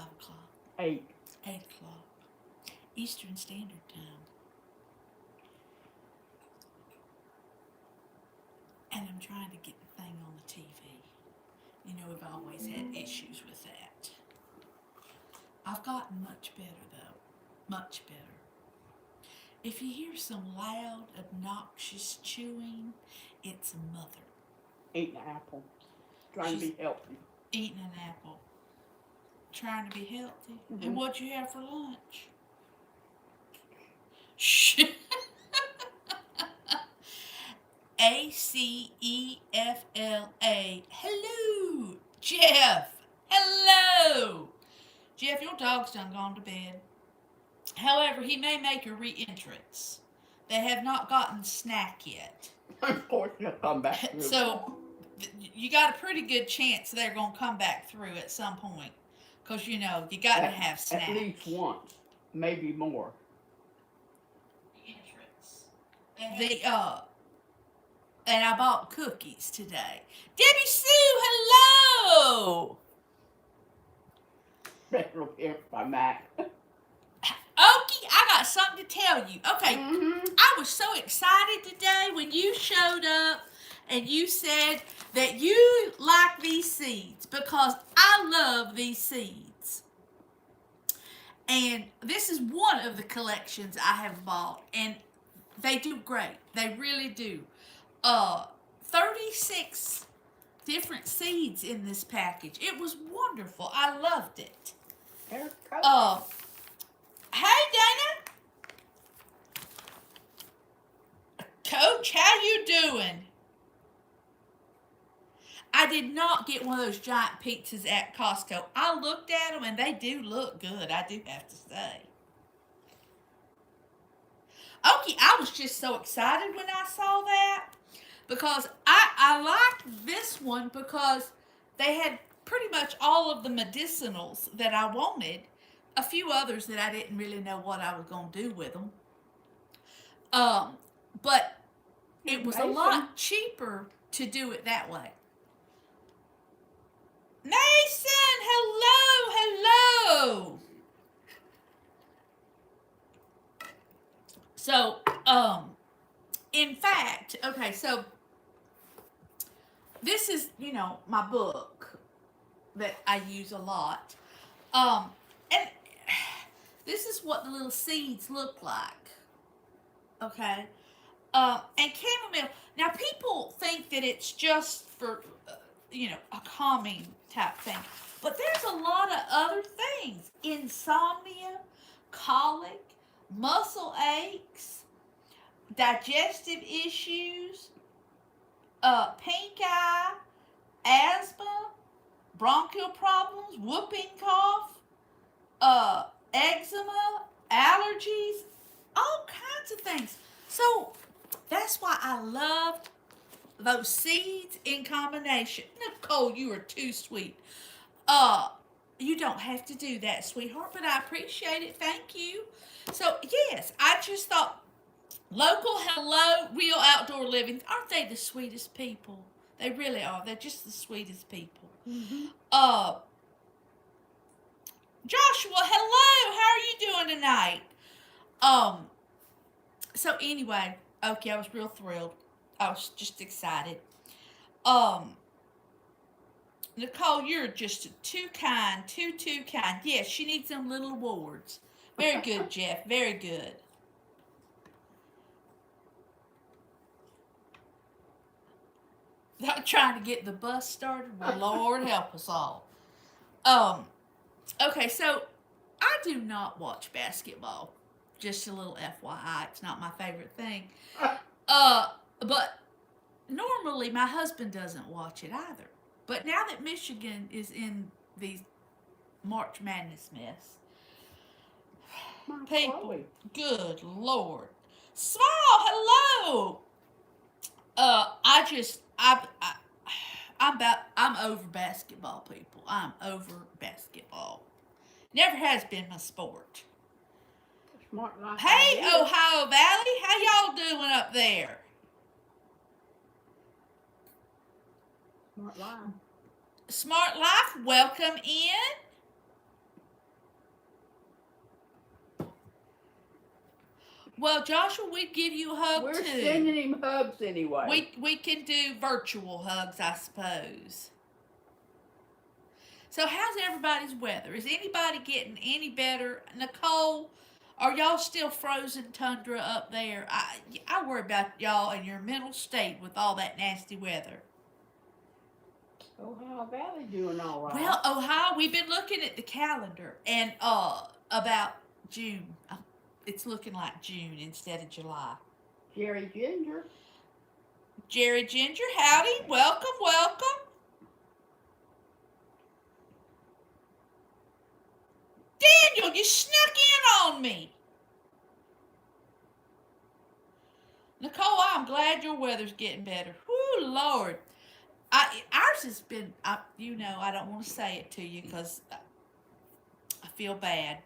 o'clock? 8. 8 o'clock. Eastern Standard Time. And I'm trying to get the thing on the TV. You know, we've always had issues with that. I've gotten much better, though. Much better. If you hear some loud, obnoxious chewing, it's a mother. Eating an apple. Trying to She's be healthy. eating an apple, trying to be healthy. And Mm-hmm. what'd you have for lunch? Shh. ACEFLA. Hello, Jeff. Hello. Jeff, your dog's done gone to bed. However, he may make a re-entrance. They have not gotten snack yet. Of course, he'll come back through. So you got a pretty good chance they're going to come back through at some point. Because, you know, you got to have snack. At least once. Maybe more. Entrance. And I bought cookies today. Debbie Sue, hello! Special gift by Mac. Okie, I got something to tell you. Okay, Mm-hmm. I was so excited today when you showed up and you said that you like these seeds because I love these seeds. And this is one of the collections I have bought, and they do great. They really do. 36 different seeds in this package. It was wonderful. I loved it. There's Coach. Hey Dana. Coach, how you doing? I did not get one of those giant pizzas at Costco. I looked at them and they do look good, I do have to say. Okay, I was just so excited when I saw that because I liked this one because they had pretty much all of the medicinals that I wanted. A few others that I didn't really know what I was going to do with them. But it was a lot cheaper to do it that way. Mason, hello. So, in fact, okay, so this is, you know, my book that I use a lot. And this is what the little seeds look like. Okay. And chamomile. Now, people think that it's just for, you know, a calming type thing. But there's a lot of other things. Insomnia, colic, muscle aches, digestive issues, pink eye, asthma, bronchial problems, whooping cough, eczema, allergies, all kinds of things. So that's why I loved those seeds in combination. Nicole, you are too sweet. You don't have to do that, sweetheart, but I appreciate it. Thank you. So yes, I just thought local, hello, real outdoor living. Aren't they the sweetest people? They really are. They're just the sweetest people. Mm-hmm. Joshua, hello. How are you doing tonight? So anyway, okay, I was real thrilled. I was just excited. Nicole, you're just too kind, too kind. Yes, she needs some little awards. Very good, Jeff. Very good. I'm trying to get the bus started. Well, Lord help us all. Okay, so I do not watch basketball. Just a little FYI, it's not my favorite thing. But normally my husband doesn't watch it either. But now that Michigan is in the March Madness mess, people, good Lord. Small, hello. I'm over basketball, people. I'm over basketball. Never has been my sport. Smart life. Hey, Ohio Valley, how y'all doing up there? Smart life. Smart Life, welcome in. Well, Joshua, we'd give you a hug We're too. sending him hugs anyway. We can do virtual hugs, I suppose. So how's everybody's weather? Is anybody getting any better? Nicole, are y'all still frozen tundra up there? I worry about y'all and your mental state with all that nasty weather. Ohio Valley doing all right. Well, Ohio, we've been looking at the calendar and about June. It's looking like June instead of July. Jerry Ginger. Jerry Ginger, howdy. Welcome, welcome. Daniel, you snuck in on me. Nicole, I'm glad your weather's getting better. Whoo, Lord. Ours has been, I don't want to say it to you because I feel bad.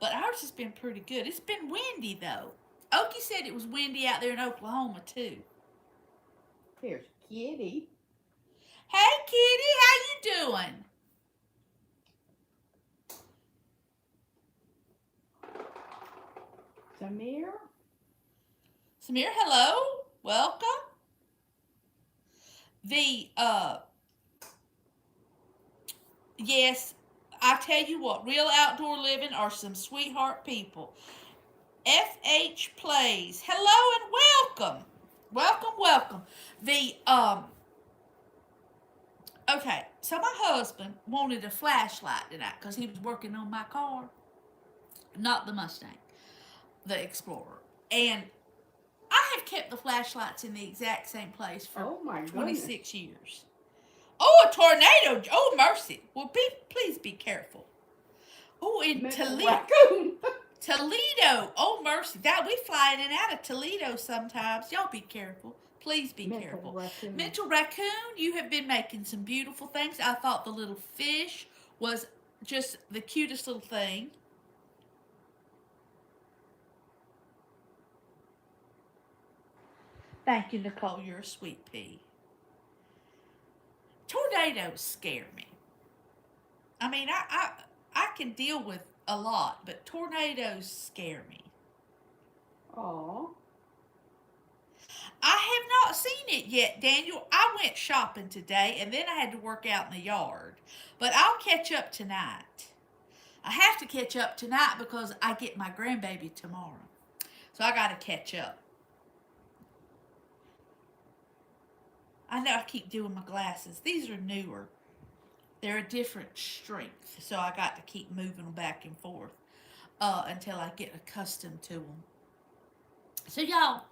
But ours has been pretty good. It's been windy, though. Okie said it was windy out there in Oklahoma, too. Here's Kitty. Hey, Kitty, how you doing? Samir. Samir, hello. Welcome. Yes, I tell you what, Real Outdoor Living are some sweetheart people. FH Plays, hello and welcome. Welcome, welcome. Okay, so my husband wanted a flashlight tonight because he was working on my car. Not the Mustang, the Explorer. And I have kept the flashlights in the exact same place for Oh my 26 goodness. years. Oh, a tornado. Oh, mercy. Well, please be careful. Oh, in Raccoon. Toledo. Oh, mercy. That we fly in and out of Toledo sometimes. Y'all be careful. Please be careful. Raccoon. Mental Raccoon, you have been making some beautiful things. I thought the little fish was just the cutest little thing. Thank you, Nicole. You're a sweet pea. Tornadoes scare me. I mean, I can deal with a lot, but tornadoes scare me. Aw. I have not seen it yet, Daniel. I went shopping today, and then I had to work out in the yard. But I'll catch up tonight. I have to catch up tonight because I get my grandbaby tomorrow. So I got to catch up. I know I keep doing my glasses. These are newer. They're a different strength, so I got to keep moving them back and forth until I get accustomed to them. So y'all,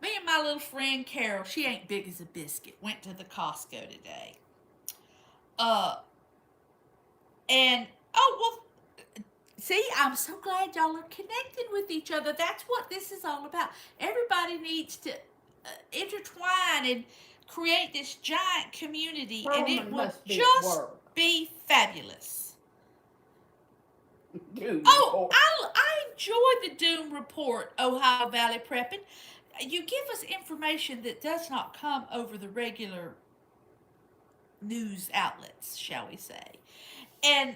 me and my little friend Carol, she ain't big as a biscuit, went to the Costco today. See, I'm so glad y'all are connected with each other. That's what this is all about. Everybody needs to intertwine and create this giant community, and it will just be fabulous. I enjoy the Doom Report, Ohio Valley Prepping. You give us information that does not come over the regular news outlets, shall we say. And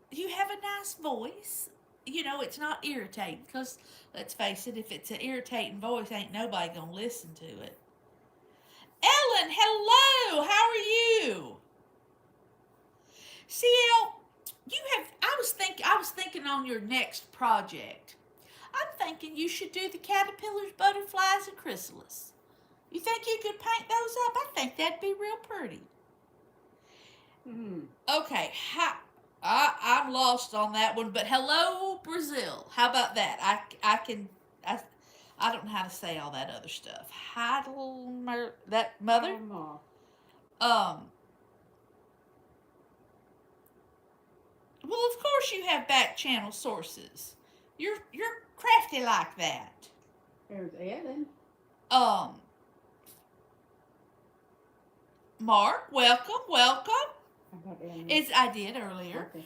you have a nice voice. You know, it's not irritating, because let's face it, if it's an irritating voice, ain't nobody gonna listen to it. Ellen, hello, how are you? CL, I was thinking on your next project. I'm thinking you should do the caterpillars, butterflies, and chrysalis. You think you could paint those up? I think that'd be real pretty. Okay, I'm lost on that one, but hello, Brazil. How about that? I don't know how to say all that other stuff. Heidelmer, that mother? Well, of course you have back channel sources. You're crafty like that. There's Ellen. Mark, welcome. I did earlier. Okay.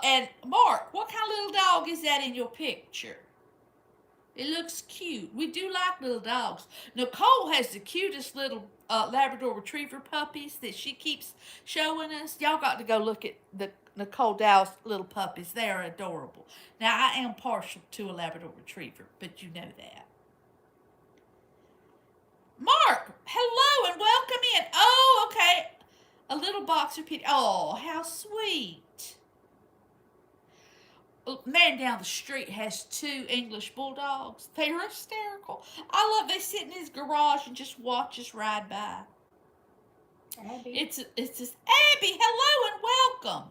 And Mark, what kind of little dog is that in your picture? It looks cute. We do like little dogs. Nicole has the cutest little Labrador Retriever puppies that she keeps showing us. Y'all got to go look at the Nicole Dow's little puppies. They are adorable. Now, I am partial to a Labrador Retriever, but you know that. Mark, hello and welcome in. Oh, okay. A little boxer pit. Oh, how sweet. Man down the street has 2 English bulldogs. They're hysterical. I love they sit in his garage and just watch us ride by. Abby. It's just Abby, hello and welcome.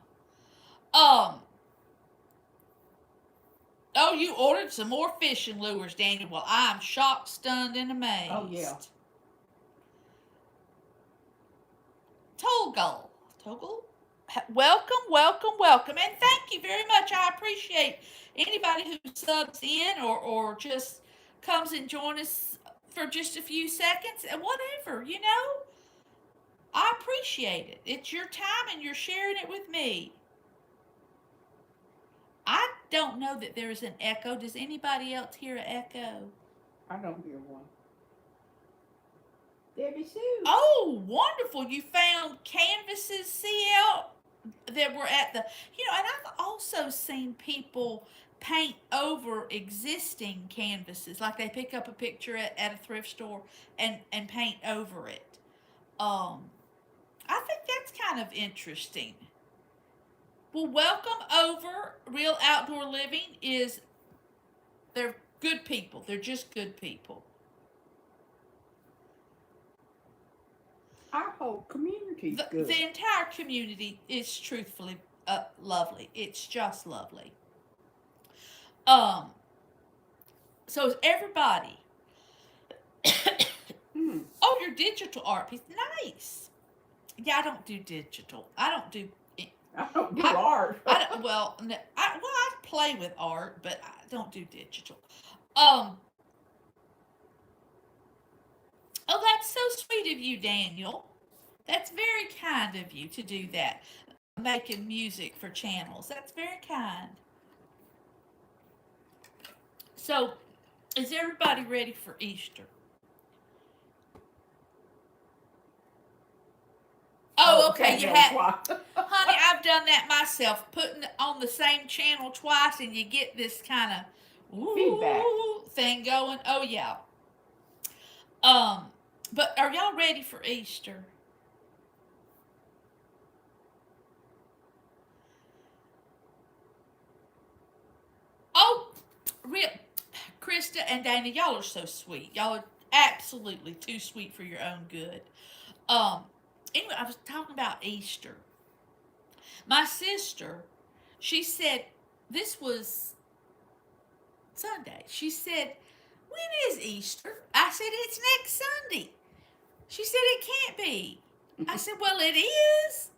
Oh, you ordered some more fishing lures, Daniel. Well, I'm shocked, stunned, and amazed. Oh, yeah. Toggle. Welcome, welcome, welcome. And thank you very much. I appreciate anybody who subs in or just comes and joins us for just a few seconds and whatever, you know. I appreciate it. It's your time and you're sharing it with me. I don't know that there's an echo. Does anybody else hear an echo? I don't hear one. Debbie Sue. Oh, wonderful. You found canvases, CL, that were at the, and I've also seen people paint over existing canvases. Like they pick up a picture at a thrift store and paint over it. I think that's kind of interesting. Well, welcome over. Real Outdoor Living they're good people. They're just good people. Our whole community's good. The entire community is truthfully lovely. It's just lovely. So is everybody. Oh, your digital art piece. Nice. Yeah, I don't do digital. I don't do art. I play with art, but I don't do digital. Oh, that's so sweet of you, Daniel. That's very kind of you to do that. Making music for channels. That's very kind. So, is everybody ready for Easter? Oh, okay, you have. Honey, I've done that myself. Putting it on the same channel twice and you get this kind of feedback thing going. Oh, yeah. But are y'all ready for Easter? Oh, Krista and Dana, y'all are so sweet. Y'all are absolutely too sweet for your own good. Anyway, I was talking about Easter. My sister, she said, this was Sunday. She said, when is Easter? I said, it's next Sunday. She said, it can't be. I said, well, it is.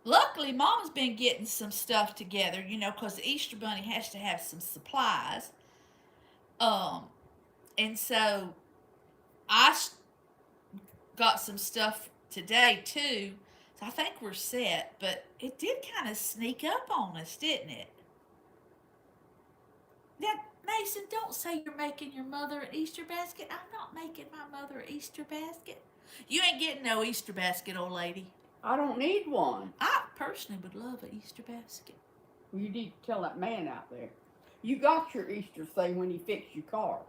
Luckily, Mom's been getting some stuff together, because the Easter Bunny has to have some supplies. And so I got some stuff today, too. So I think we're set, but it did kind of sneak up on us, didn't it? Now, Mason, don't say you're making your mother an Easter basket. I'm not making my mother an Easter basket. You ain't getting no Easter basket, old lady. I don't need one. I personally would love an Easter basket. You need to tell that man out there. You got your Easter thing when he fixed your car.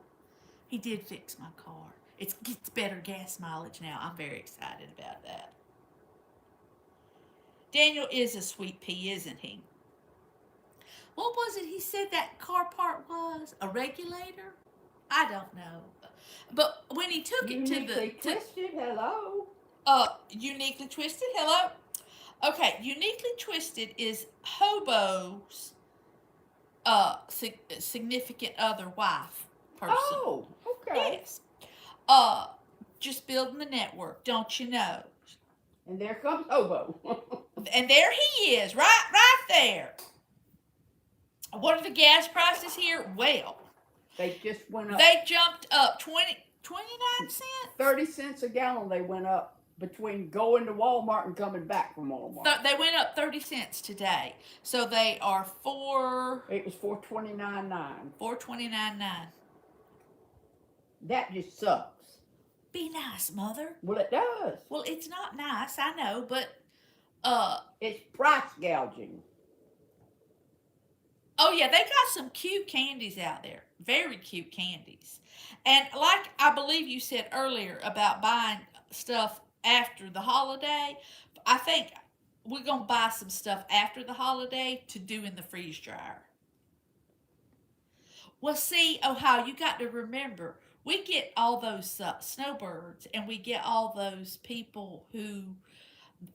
He did fix my car. It gets better gas mileage now. I'm very excited about that. Daniel is a sweet pea, isn't he? What was it he said that car part was? A regulator? I don't know. But when he took it to the... Uniquely Twisted, hello. Uniquely Twisted, hello. Okay, Uniquely Twisted is Hobo's significant other wife person. Oh, okay. Yes. Just building the network, don't you know? And there comes Hobo. And there he is, right there. What are the gas prices here? Well, they just went up. They jumped up 29 cents? 30 cents a gallon they went up between going to Walmart and coming back from Walmart. They went up 30 cents today. So they are It was $4.29.9. $4.29.9. That just sucks. Be nice, Mother. Well, it does. Well, it's not nice, I know, but It's price gouging. oh yeah, they got some cute candies out there. Very cute candies. And like I believe you said earlier about buying stuff after the holiday, I think we're going to buy some stuff after the holiday to do in the freeze dryer. Well, see, Ohio, you got to remember, we get all those snowbirds and we get all those people who,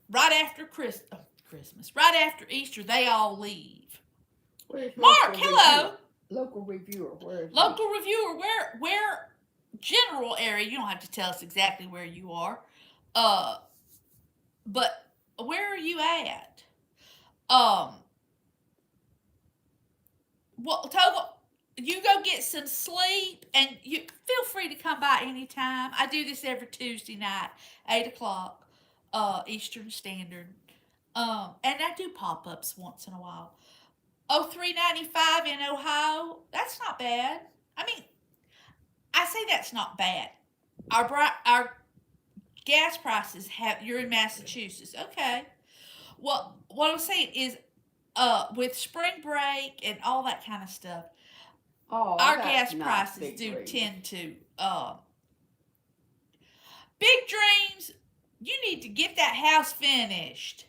right after Christmas, right after Easter, they all leave. Where's Mark, local hello. reviewer? Local reviewer, where is he? Local reviewer, where general area, you don't have to tell us exactly where you are. But where are you at? Well, Togo, you go get some sleep and you feel free to come by anytime. I do this every Tuesday night, 8 o'clock, Eastern Standard. And I do pop-ups once in a while. Oh, $3.95 in Ohio. That's not bad. I mean, I say that's not bad. Our gas prices have. You're in Massachusetts, okay? Well, what I'm saying is, with spring break and all that kind of stuff, Oh, our that's gas nice, prices Big do Breeze. tend to. Big dreams. You need to get that house finished.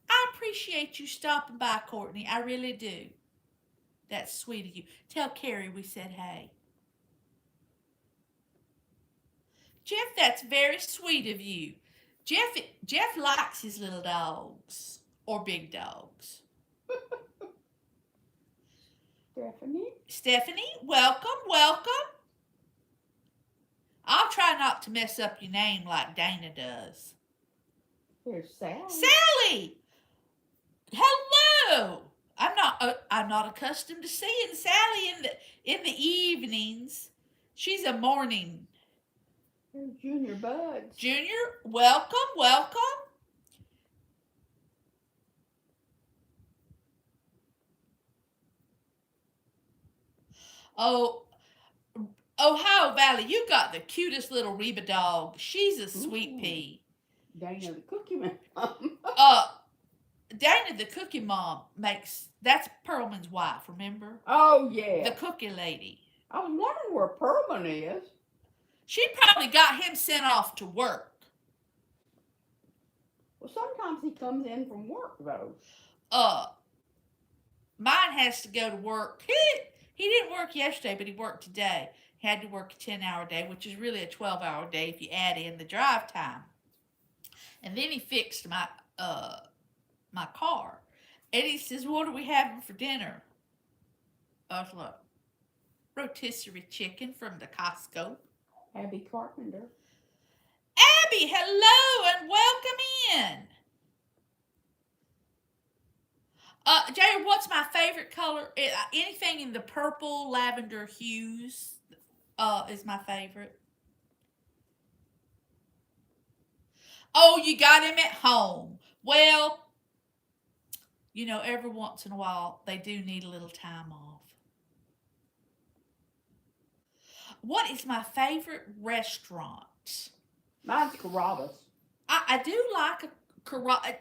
I appreciate you stopping by, Courtney. I really do. That's sweet of you. Tell Carrie we said hey. Jeff, that's very sweet of you. Jeff likes his little dogs or big dogs. Stephanie, welcome. I'll try not to mess up your name like Dana does. Here's Sally. Sally, hello. I'm not accustomed to seeing Sally in the evenings. She's a morning. Here's Junior Bugs. Junior, welcome. Oh, Ohio Valley, you got the cutest little Reba dog. She's a sweet Ooh. pea. Dana the Cookie Man. Dana the Cookie Mom that's Perlman's wife, remember? Oh, yeah. The cookie lady. I was wondering where Perlman is. She probably got him sent off to work. Well, sometimes he comes in from work, though. Mine has to go to work. He didn't work yesterday, but he worked today. He had to work a 10-hour day, which is really a 12-hour day if you add in the drive time. And then he fixed my car. And he says, what are we having for dinner? I was like, rotisserie chicken from the Costco. Abby Carpenter. Abby, hello and welcome in. Jared, what's my favorite color? Anything in the purple, lavender hues is my favorite. Oh, you got him at home. Well, you know, every once in a while, they do need a little time off. What is my favorite restaurant? Mine's Carrabba's. I do like a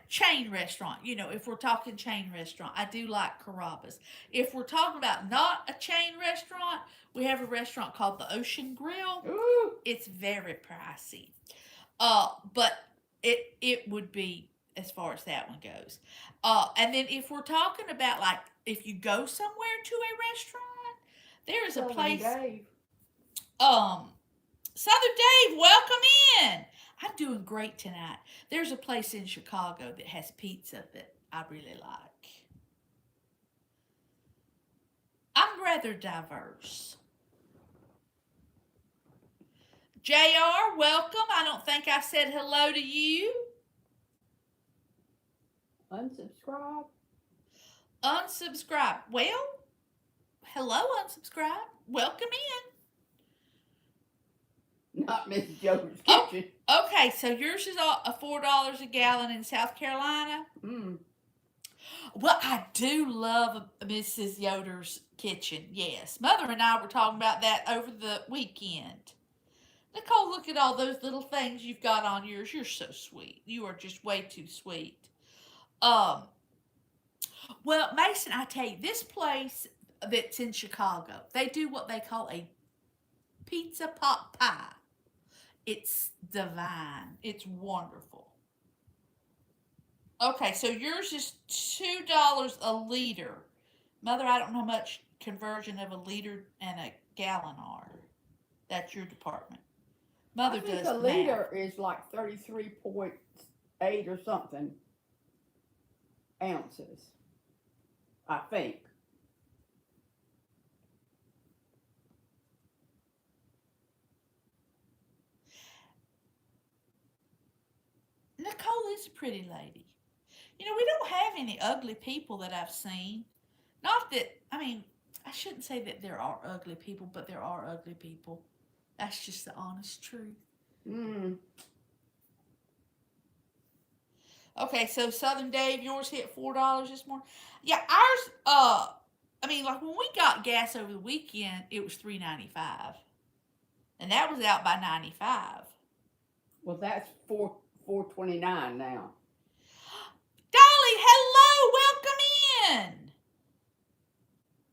chain restaurant. You know, if we're talking chain restaurant, I do like Carrabba's. If we're talking about not a chain restaurant, we have a restaurant called the Ocean Grill. Ooh. It's very pricey. But it would be as far as that one goes. And then if we're talking about like if you go somewhere to a restaurant, there is a place. Dave. Southern Dave, welcome in. I'm doing great tonight. There's a place in Chicago that has pizza that I really like. I'm rather diverse. JR, welcome. I don't think I said hello to you. Unsubscribe. Unsubscribe. Well, hello, unsubscribe. Welcome in. Not Miss Joe's Kitchen. Okay, so yours is $4 a gallon in South Carolina. Well, I do love Mrs. Yoder's Kitchen. Yes, Mother and I were talking about that over the weekend. Nicole, look at all those little things you've got on yours. You're so sweet. You are just way too sweet. Um, well, Mason, I tell you, this place that's in Chicago, they do what they call a pizza pot pie. It's divine. It's wonderful. Okay, so yours is $2 a liter. Mother, I don't know how much conversion of a liter and a gallon are. That's your department. I Mother think does a math. liter is like 33.8 or something ounces. I think. Nicole is a pretty lady. You know, we don't have any ugly people that I've seen. Not that, I mean, I shouldn't say that there are ugly people, but there are ugly people. That's just the honest truth. Mm. Okay, so Southern Dave, yours hit $4 this morning. Yeah, ours. I mean, like when we got gas over the weekend, it was $3.95, and that was out by 95. Well, that's 4.29 now. Dolly, hello, welcome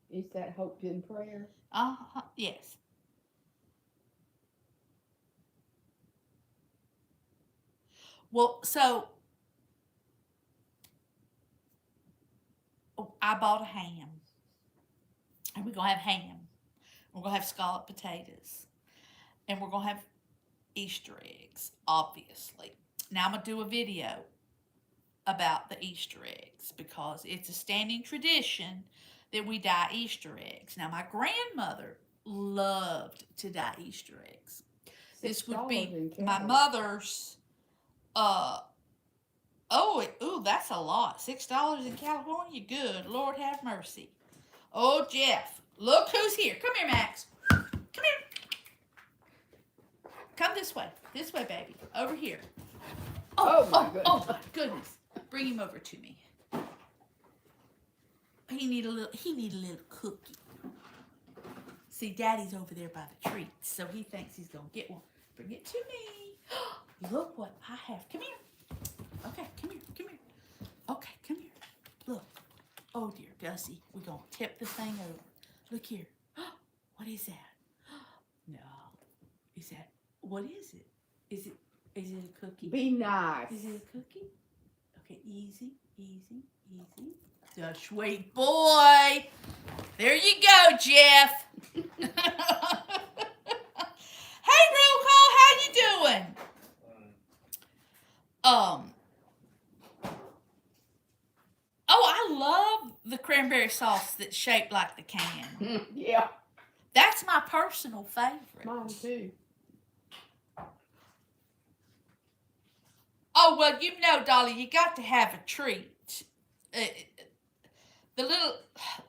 in. Is that hope in prayer? Yes. Well, so I bought a ham, and we're gonna have ham. We're gonna have scalloped potatoes, and we're gonna have Easter eggs, obviously. Now I'm gonna do a video about the Easter eggs because it's a standing tradition that we dye Easter eggs. Now my grandmother loved to dye Easter eggs. This would be my mother's. Ooh, that's a lot. $6 in California. Good Lord, have mercy. Oh, Jeff, look who's here. Come here, Max. Come here. Come this way, baby. Over here. Oh my goodness. Oh my goodness. Bring him over to me. He need a little cookie. See, Daddy's over there by the treats, so he thinks he's gonna get one. Bring it to me. Look what I have. Come here. Okay, come here. Okay, come here. Look. Oh dear, Gussie, we're gonna tip the thing over. Look here. What is that? No. Is that? What is it? Is it a cookie? Be nice. Is it a cookie? Okay, easy. The sweet boy. There you go, Jeff. Hey, roll call, how you doing? I love the cranberry sauce that's shaped like the can. Yeah. That's my personal favorite. Mine too. Oh, well, you know, Dolly, you got to have a treat. The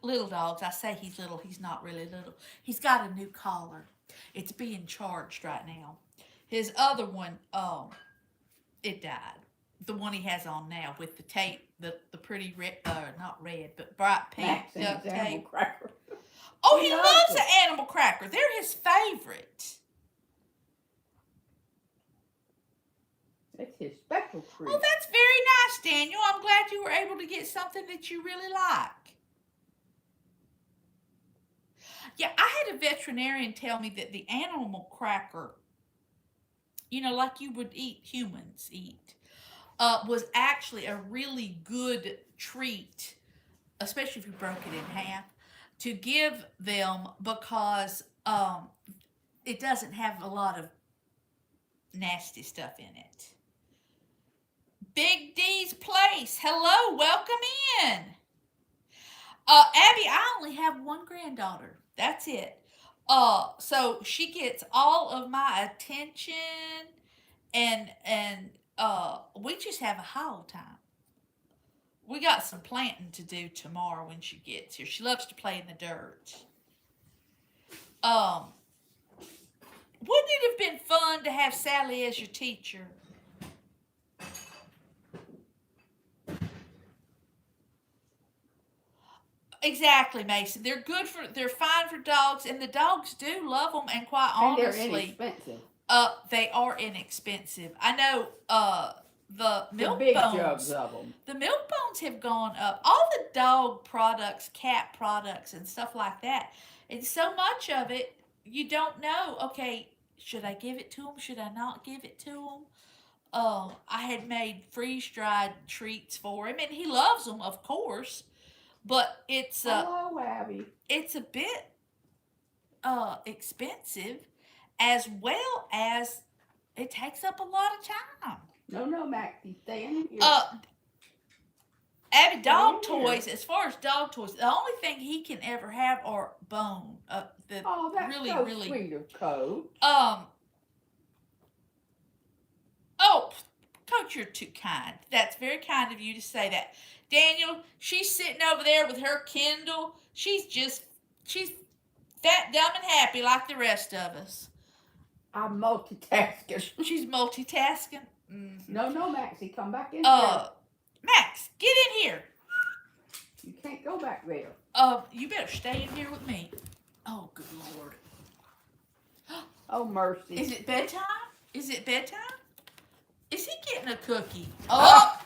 little dogs, I say he's little, he's not really little. He's got a new collar. It's being charged right now. His other one, it died. The one he has on now with the tape, the pretty red, not red, but bright pink duct tape. Cracker. Oh, he loves the animal cracker. They're his favorite. It's his special treat. Oh, that's very nice, Daniel. I'm glad you were able to get something that you really like. Yeah, I had a veterinarian tell me that the animal cracker, you know, like you would humans eat, was actually a really good treat, especially if you broke it in half, to give them because it doesn't have a lot of nasty stuff in it. Big D's Place. Hello, welcome in. Abby, I only have one granddaughter. That's it. So she gets all of my attention, and we just have a hall time. We got some planting to do tomorrow when she gets here. She loves to play in the dirt. Wouldn't it have been fun to have Sally as your teacher? Exactly, Mason. They're fine for dogs, and the dogs do love them. And quite honestly, they're inexpensive. They are inexpensive. I know. The The milk big bones. jugs of them. The milk bones have gone up. All the dog products, cat products, and stuff like that. And so much of it, you don't know. Okay, should I give it to him? Should I not give it to him? I had made freeze dried treats for him, and he loves them, of course. But Hello, Abby. it's a bit expensive, as well as it takes up a lot of time. No, Maxie, stay in here. Abby, dog Stay in here. toys. As far as dog toys, the only thing he can ever have are bone. The Oh, that's really, so really. sweet of Coach. Oh, Coach, you're too kind. That's very kind of you to say that. Daniel, she's sitting over there with her Kindle. She's fat, dumb, and happy like the rest of us. I'm multitasking. She's multitasking. Mm-hmm. No, Maxie, come back in here. Max, get in here. You can't go back there. You better stay in here with me. Oh, good Lord. Oh, mercy. Is it bedtime? Is it bedtime? Is he getting a cookie? Oh!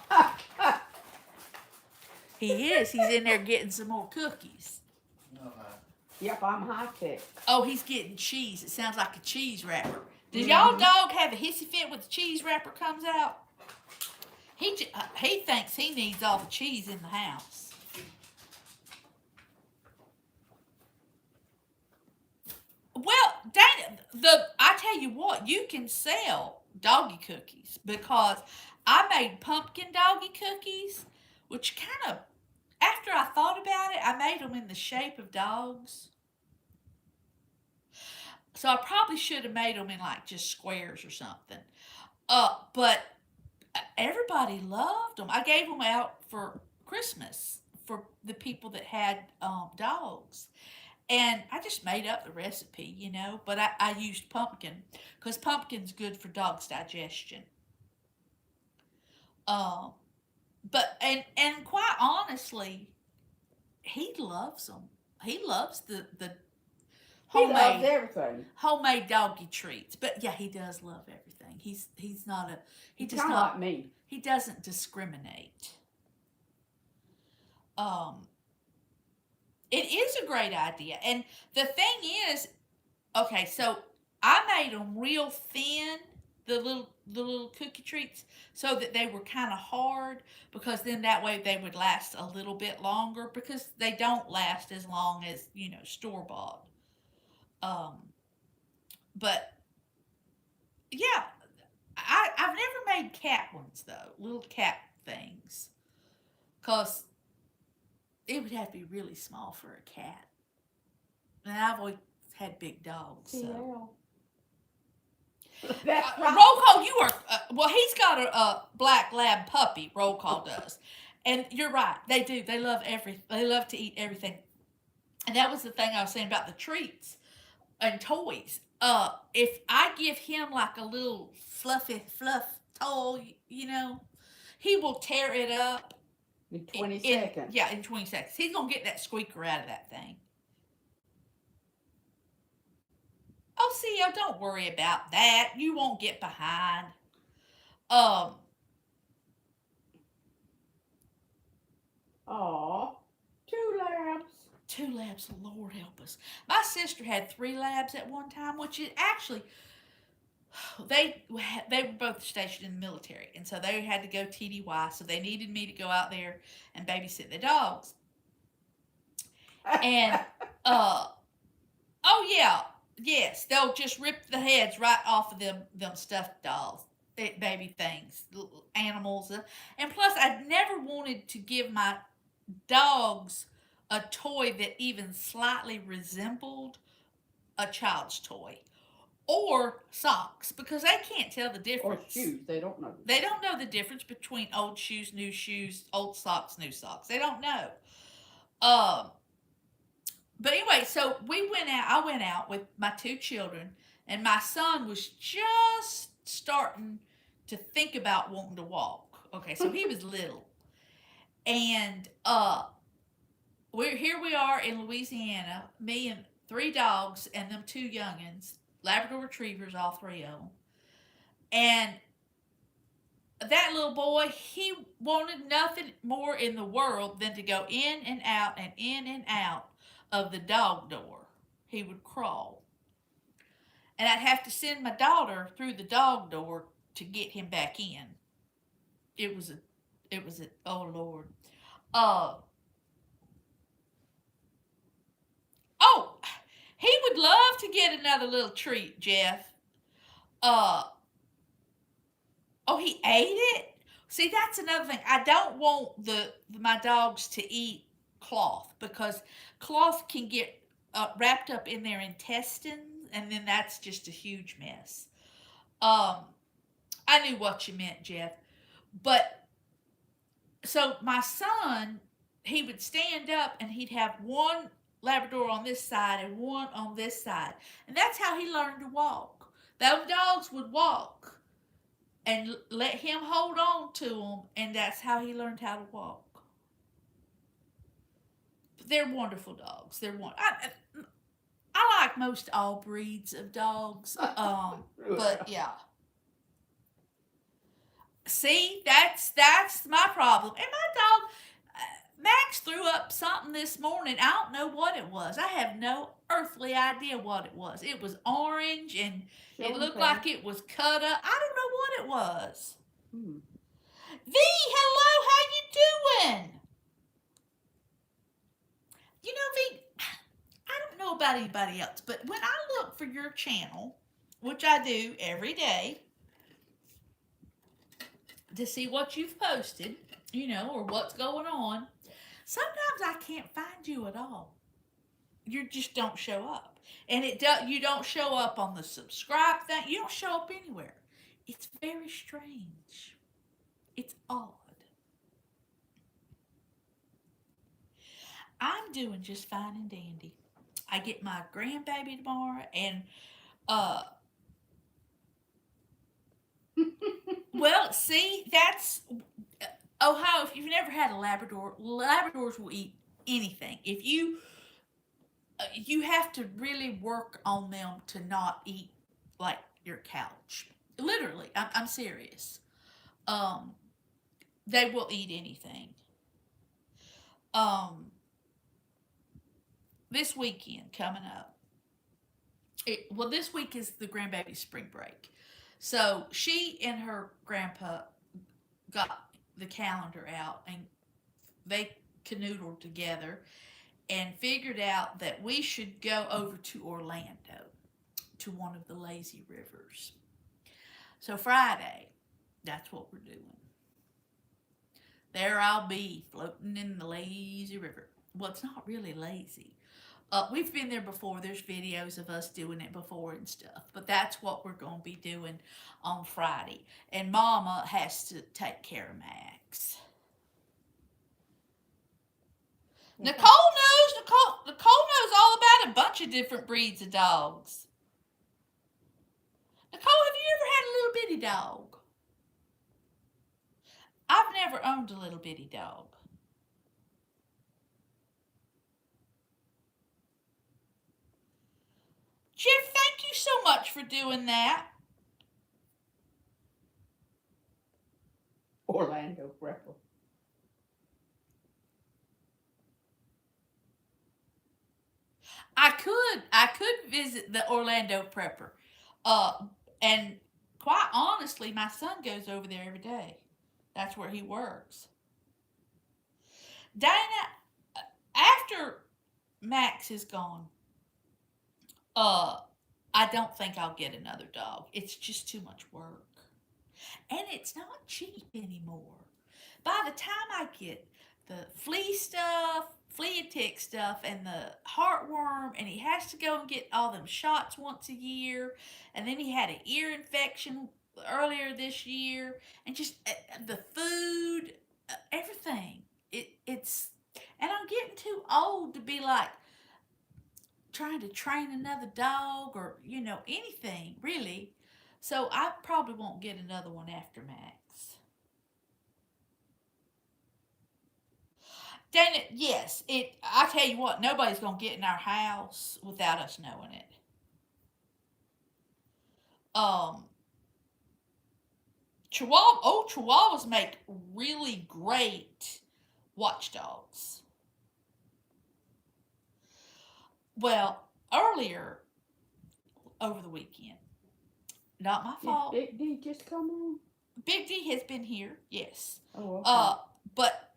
He is. He's in there getting some more cookies. Yep, I'm high tech. Oh, he's getting cheese. It sounds like a cheese wrapper. Does y'all dog have a hissy fit when the cheese wrapper comes out? He thinks he needs all the cheese in the house. Well, Dana, I tell you what, you can sell doggy cookies, because I made pumpkin doggy cookies, which kind of, after I thought about it, I made them in the shape of dogs. So I probably should have made them in like just squares or something. But everybody loved them. I gave them out for Christmas for the people that had dogs. And I just made up the recipe, you know, but I used pumpkin, because pumpkin's good for dogs' digestion. But quite honestly, he loves them. He loves the He loves homemade everything. homemade doggy treats. But yeah, he does love everything. He's not a he He's does kind of not like me. he doesn't discriminate. It is a great idea. And the thing is, okay, so I made them real thin, the little cookie treats, so that they were kind of hard, because then that way they would last a little bit longer, because they don't last as long as, you know, store bought. But yeah, I've never made cat ones though, little cat things, because it would have to be really small for a cat. And I've always had big dogs. So. That's right. Roll call, you are, well, he's got a black lab puppy, Roll call does. And you're right, they do. They love they love to eat everything. And that was the thing I was saying about the treats and toys. If I give him like a little fluff toy, you know, he will tear it up. In 20 seconds. Yeah, in 20 seconds. He's going to get that squeaker out of that thing. Oh, CEO, don't worry about that. You won't get behind. Aw, 2 labs. 2 labs, Lord help us. My sister had 3 labs at one time, which is actually, they were both stationed in the military, and so they had to go TDY, so they needed me to go out there and babysit the dogs. And oh yeah, yes, they'll just rip the heads right off of them stuffed dolls, baby things, animals. And plus, I never wanted to give my dogs a toy that even slightly resembled a child's toy, or socks, because they can't tell the difference. Or shoes, they don't know. They don't know the difference between old shoes, new shoes, old socks, new socks. They don't know. But anyway, so I went out with my 2 children, and my son was just starting to think about wanting to walk. Okay, so he was little. And we are in Louisiana, me and 3 dogs and them 2 youngins. Labrador Retrievers, all three of them. And that little boy, he wanted nothing more in the world than to go in and out and in and out of the dog door. He would crawl. And I'd have to send my daughter through the dog door to get him back in. It was a, oh Lord. Uh, oh, he would love to get another little treat, Jeff. Oh, he ate it? See, that's another thing. I don't want my dogs to eat cloth because cloth can get wrapped up in their intestines, and then that's just a huge mess. I knew what you meant, Jeff. But so my son, he would stand up and he'd have one Labrador on this side and one on this side. And that's how he learned to walk. Those dogs would walk and let him hold on to them, and that's how he learned how to walk. They're wonderful dogs. I like most all breeds of dogs. But yeah. See, that's my problem. And my dog, Max, threw up something this morning. I don't know what it was. I have no earthly idea what it was. It was orange and it looked like it was cut up. I don't know what it was. V, hello, how you doing? You know, V, I don't know about anybody else, but when I look for your channel, which I do every day, to see what you've posted, you know, or what's going on, sometimes I can't find you at all. You just don't show up. And you don't show up on the subscribe thing. You don't show up anywhere. It's very strange. It's odd. I'm doing just fine and dandy. I get my grandbaby tomorrow, and well, see, that's Ohio. If you've never had a Labrador, Labradors will eat anything. If you have to really work on them to not eat like your couch. Literally, I'm serious. They will eat anything. This weekend coming up. This week is the grandbaby's spring break. So she and her grandpa got the calendar out and they canoodled together and figured out that we should go over to Orlando to one of the lazy rivers. So Friday, that's what we're doing. There I'll be floating in the lazy river. Well, it's not really lazy. We've been there before. There's videos of us doing it before and stuff. But that's what we're going to be doing on Friday. And Mama has to take care of Max. Nicole knows all about a bunch of different breeds of dogs. Nicole, have you ever had a little bitty dog? I've never owned a little bitty dog. Jeff, thank you so much for doing that. Orlando Prepper. I could visit the Orlando Prepper. And quite honestly, my son goes over there every day. That's where he works. Dana, after Max is gone, I don't think I'll get another dog. It's just too much work. And it's not cheap anymore. By the time I get the flea and tick stuff, and the heartworm, and he has to go and get all them shots once a year, and then he had an ear infection earlier this year, and just the food, everything. It's, and I'm getting too old to be like trying to train another dog or, you know, anything really. So I probably won't get another one after Max. Dana, yes, I tell you what, nobody's gonna get in our house without us knowing it. Um, Chihuahuas make really great watchdogs. Well, earlier over the weekend, not my Did fault. Big D just come on? Big D has been here, yes. Oh, okay. But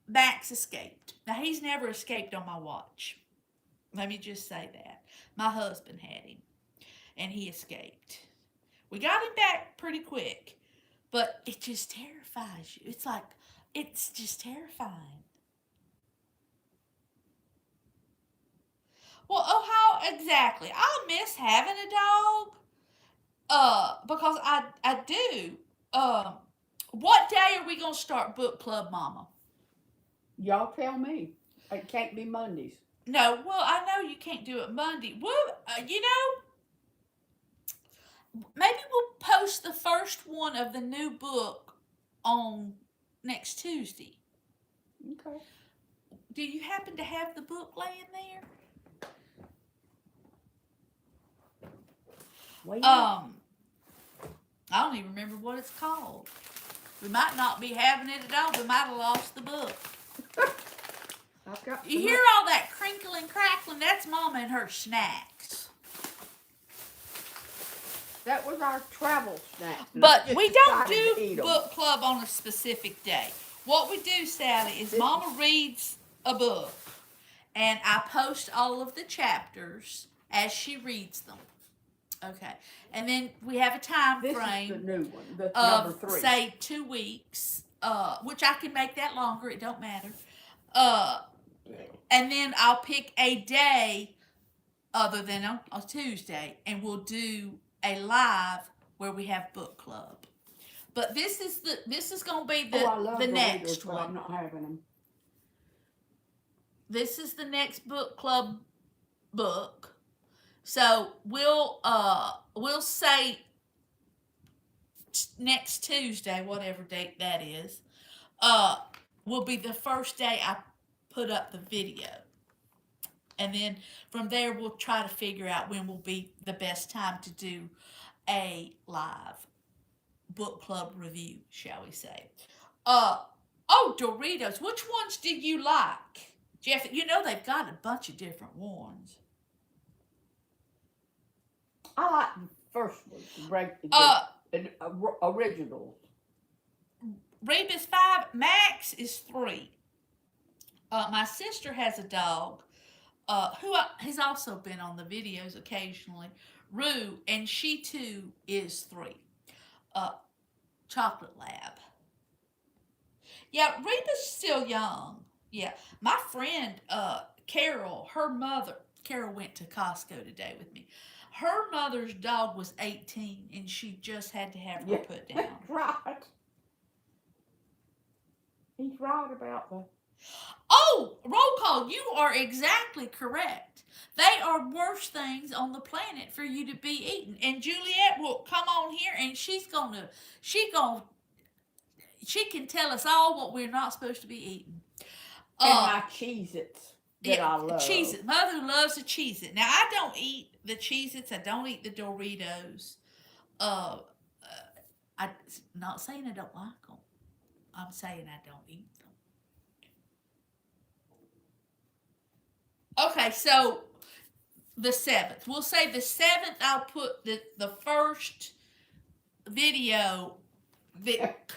Max escaped. Now he's never escaped on my watch. Let me just say that. My husband had him, and he escaped. We got him back pretty quick, but it just terrifies you. It's like, it's just terrifying. Well, oh, how exactly? I'll miss having a dog. Because I do. What day are we gonna start book club, Mama? Y'all tell me. It can't be Mondays. No, well, I know you can't do it Monday. Well, maybe we'll post the first one of the new book on next Tuesday. Okay. Do you happen to have the book laying there? Wait. I don't even remember what it's called. We might not be having it at all. We might have lost the book. I've got You hear all that crinkling, crackling? That's Mama and her snacks. That was our travel snack. But we don't do book club on a specific day. What we do, Sally, is Mama reads a book, and I post all of the chapters as she reads them. Okay, and then we have a time frame. This is the new one, the of number 3. Say 2 weeks, which I can make that longer. It don't matter. And then I'll pick a day other than a Tuesday, and we'll do a live where we have book club. But this is gonna be the next readers, one. But I'm not having them. This is the next book club book. So we'll say next Tuesday, whatever date that is, will be the first day I put up the video. And then from there, we'll try to figure out when will be the best time to do a live book club review, shall we say. Doritos. Which ones did you like? Jeff, you know they've got a bunch of different ones. I like the first one, the originals. Reba's 5, Max is 3. My sister has a dog who has also been on the videos occasionally, Rue, and she too is 3. Chocolate Lab. Yeah, Reba's still young. Yeah, my friend Carol, Carol went to Costco today with me. Her mother's dog was 18, and she just had to have her put down. That's right. He's right about the... Oh, roll call. You are exactly correct. They are worse things on the planet for you to be eating. And Juliet will come on here, and she can tell us all what we're not supposed to be eating. And my Cheez-Its that I love. Cheez-It. Mother loves a Cheez-It. Now, I don't eat the Cheez-Its. I don't eat the Doritos. I'm not saying I don't like them. I'm saying I don't eat them. Okay, so the 7th. We'll say the 7th I'll put the first video that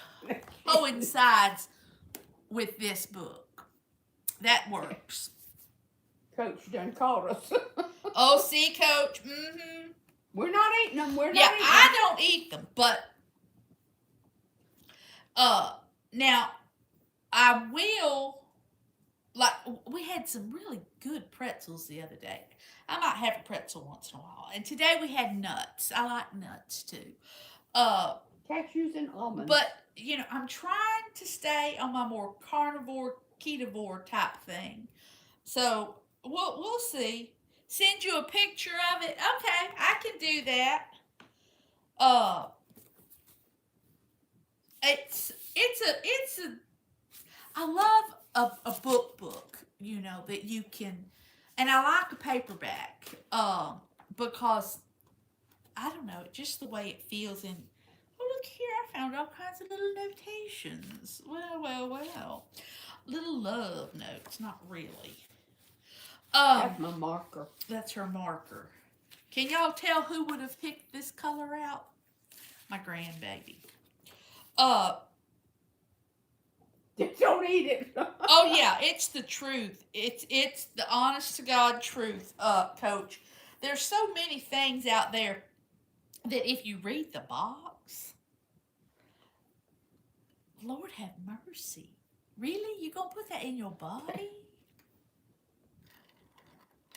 coincides with this book. That works. Coach done called us. Oh, see, Coach? Mm-hmm. We're not eating them. I don't eat them, but now I will. Like, we had some really good pretzels the other day. I might have a pretzel once in a while. And today we had nuts. I like nuts too. Cashews and almonds. But, I'm trying to stay on my more carnivore, ketovore type thing. So, we'll see. Send you a picture of it. Okay, I can do that. I love a book, that you can, and I like a paperback, because I don't know, just the way it feels. And oh, look here, I found all kinds of little notations. Well, well, well, little love notes, not really. That's my marker. That's her marker. Can y'all tell who would have picked this color out? My grandbaby. Uh, Don't eat it. oh yeah, it's the truth. It's the honest to God truth, Coach. There's so many things out there that if you read the box, Lord have mercy. Really? You gonna put that in your body?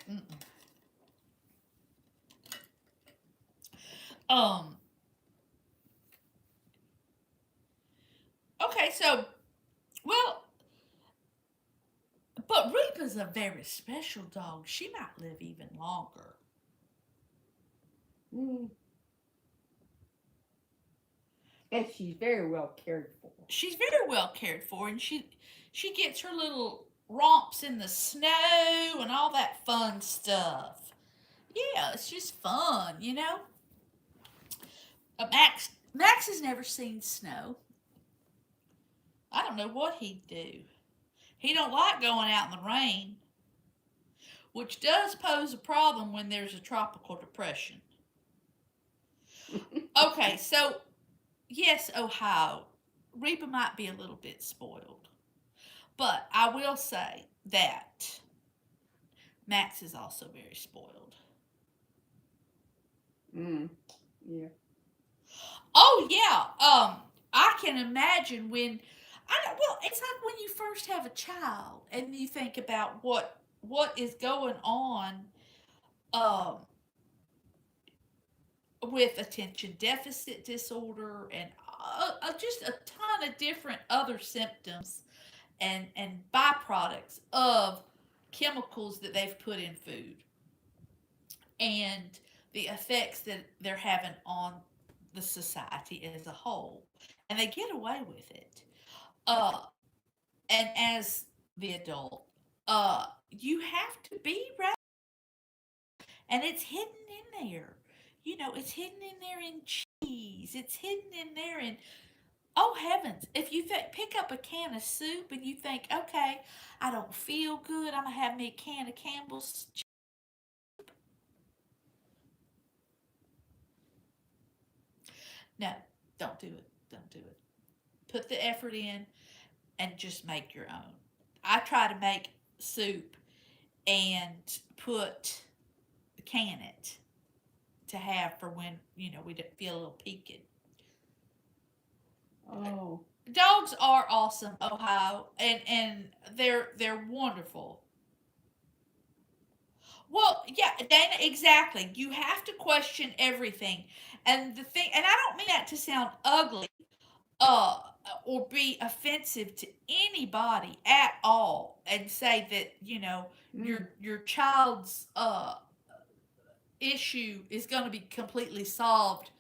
Mm-mm. Um. Okay, so well, but Reba's a very special dog. She might live even longer. Mm. And she's very well cared for. She's very well cared for, and she gets her little romps in the snow and all that fun stuff. Yeah, it's just fun, you know. Max has never seen snow. I don't know what he'd do. He don't like going out in the rain, which does pose a problem when there's a tropical depression. Okay, so yes, Ohio, Reba might be a little bit spoiled, but I will say that Max is also very spoiled. Yeah. Oh yeah, I can imagine when well, it's like when you first have a child and you think about what is going on um with attention deficit disorder and just a ton of different other symptoms and byproducts of chemicals that they've put in food and the effects that they're having on the society as a whole. And they get away with it. Uh, and as the adult, you have to be right. And it's hidden in there. You know, it's hidden in there in cheese. It's hidden in there in, oh heavens, if you pick up a can of soup and you think, okay, I don't feel good, I'm going to have me a can of Campbell's. No, don't do it. Don't do it. Put the effort in and just make your own. I try to make soup and can it to have for when, you know, we feel a little peaked. Oh. Dogs are awesome, Ohio, and they're wonderful. Well, yeah, Dana, exactly. You have to question everything. And the thing, and I don't mean that to sound ugly, uh, or be offensive to anybody at all, and say that you know your child's issue is going to be completely solved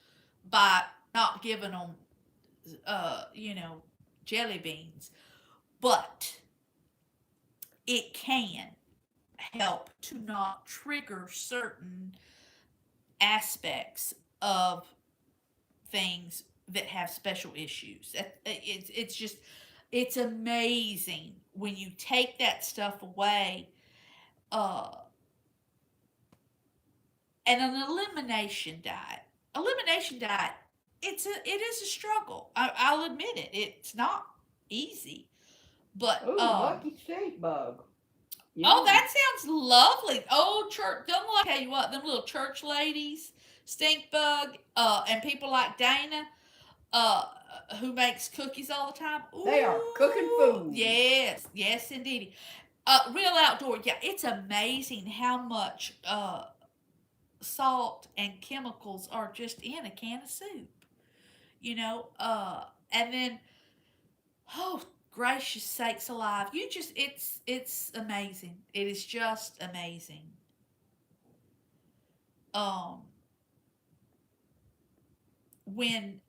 by not giving them you know jelly beans, but it can help to not trigger certain aspects of things that have special issues. It's just it's amazing when you take that stuff away. Uh, and an elimination diet. Elimination diet. It is a struggle. I'll admit it. It's not easy, but Oh, lucky shade bug. oh, that sounds lovely. Oh, church. I'll tell you what, them little church ladies, stink bug, and people like Dana, uh, who makes cookies all the time. Ooh, they are cooking food. Yes, yes, indeed. Real outdoor. Yeah, it's amazing how much salt and chemicals are just in a can of soup. You know, and then oh gracious sakes alive, you just it's amazing. It is just amazing. Um, when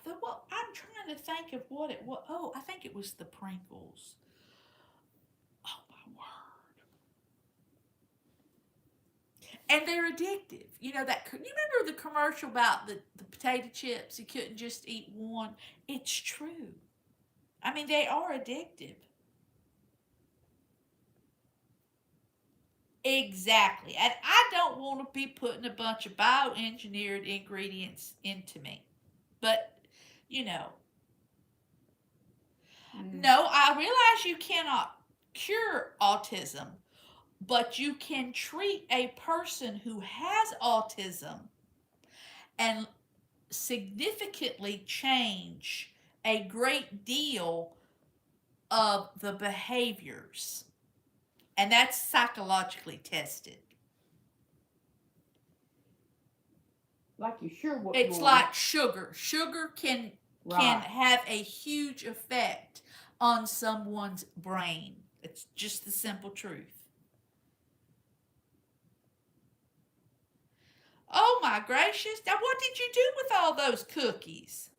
the well, I'm trying to think of what it was. Oh, I think it was the Pringles. Oh my word! and they're addictive. You know that you remember the commercial about the potato chips? You couldn't just eat one. It's true. I mean, they are addictive. Exactly. And I don't want to be putting a bunch of bioengineered ingredients into me. But, you know, no, I realize you cannot cure autism, but you can treat a person who has autism and significantly change a great deal of the behaviors. And that's psychologically tested. Like you sure what It's you like sugar. Sugar can right. have a huge effect on someone's brain. It's just the simple truth. Oh my gracious. Now what did you do with all those cookies?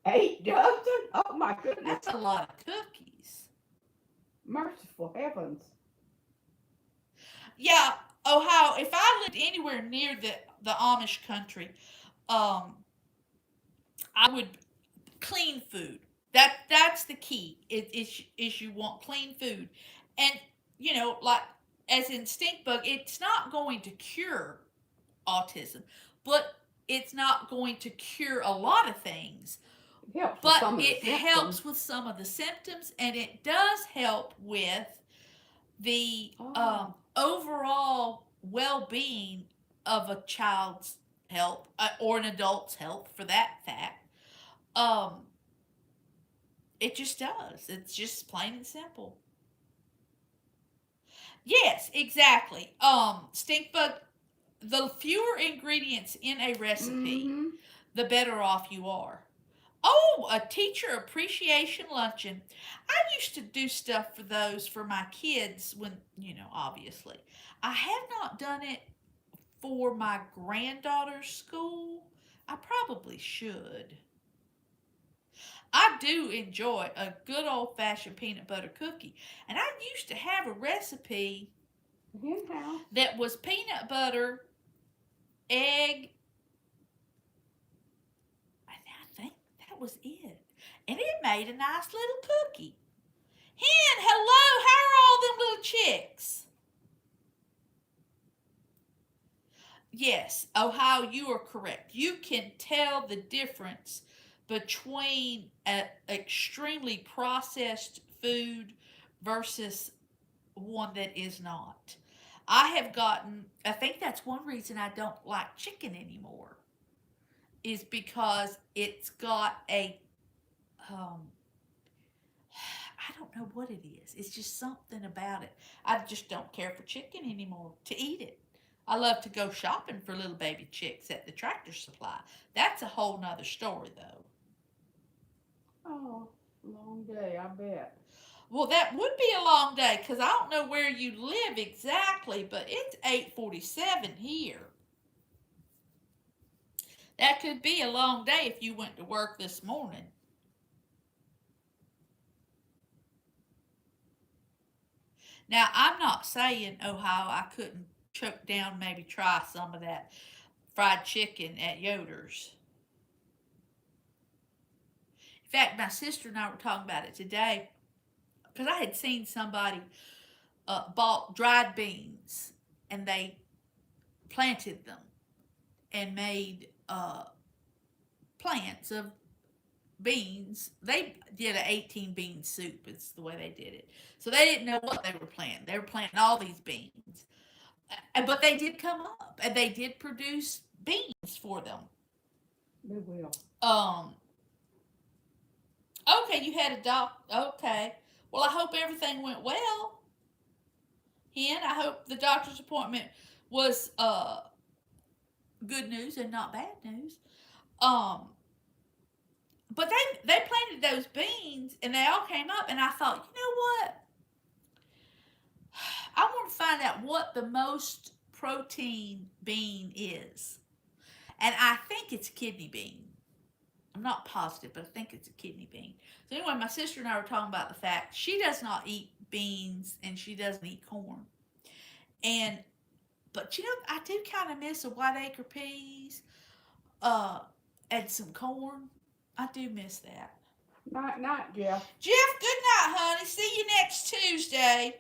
8 dozen? Oh my goodness. That's a lot of cookies. Merciful heavens. Yeah, Ohio, if I lived anywhere near the Amish country, I would clean food. That's the key. Is you want clean food, and you know, like as in stink bug, it's not going to cure autism, but it's not going to cure a lot of things. It helps with But some of the it symptoms. helps with some of the symptoms, and it does help with the overall well-being of a child's health or an adult's health, for that fact. Um, it just does. It's just plain and simple. Yes, exactly. Stink bug. The fewer ingredients in a recipe, the better off you are. Oh, a teacher appreciation luncheon. I used to do stuff for those for my kids when, you know, obviously. I have not done it for my granddaughter's school. I probably should. I do enjoy a good old fashioned peanut butter cookie. And I used to have a recipe In-house. that was peanut butter, egg, and I think that was it. And it made a nice little cookie. Hen, hello, how are all them little chicks? Yes, Ohio, you are correct. You can tell the difference between an extremely processed food versus one that is not. I think that's one reason I don't like chicken anymore, is because it's got um, I don't know what it is. It's just something about it. I just don't care for chicken anymore to eat it. I love to go shopping for little baby chicks at the Tractor Supply. That's a whole nother story, though. Oh, long day, I bet. Well, that would be a long day because I don't know where you live exactly, but it's 8:47 here. That could be a long day if you went to work this morning. Now, I'm not saying, Ohio, I couldn't choke down, maybe try some of that fried chicken at Yoder's. In fact, my sister and I were talking about it today because I had seen somebody bought dried beans and they planted them and made plants of beans. They did an 18 bean soup. It's the way they did it. So they didn't know what they were planting. They were planting all these beans. But they did come up and they did produce beans for them. They will. Okay, you had a doc. Okay. Well, I hope everything went well. Hen, I hope the doctor's appointment was good news and not bad news. Um, but they planted those beans and they all came up, and I thought, you know what? I want to find out what the most protein bean is, and I think it's kidney bean. I'm not positive, but I think it's a kidney bean. So anyway, my sister and I were talking about the fact she does not eat beans and she doesn't eat corn. And But I do kind of miss the white acre peas, uh, and some corn. I do miss that. Not Jeff. Jeff, good night, honey. See you next Tuesday.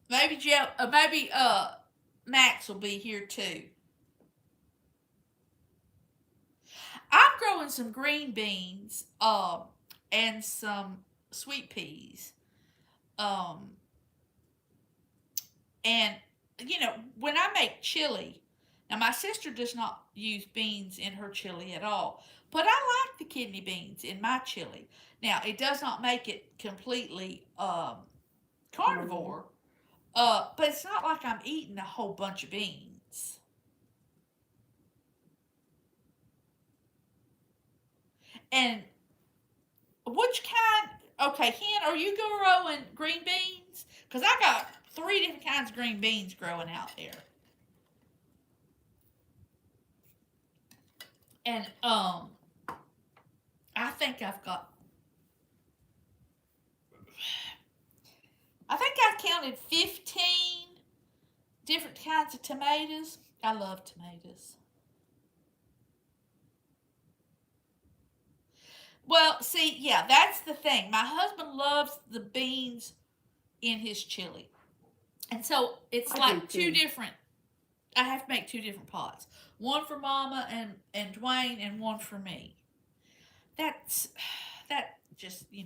Maybe Jeff, maybe Max will be here too. I'm growing some green beans, and some sweet peas, um, and when I make chili, now my sister does not use beans in her chili at all, but I like the kidney beans in my chili. Now it does not make it completely carnivore, but it's not like I'm eating a whole bunch of beans. And which kind? Okay, Hen, are you growing green beans? Because I got 3 different kinds of green beans growing out there. And I think I've got. I think I counted 15 different kinds of tomatoes. I love tomatoes. Well, see, yeah, that's the thing. My husband loves the beans in his chili. And so it's I like do two too. different. I have to make 2 different pots. One for Mama and Dwayne, and one for me. That's that just You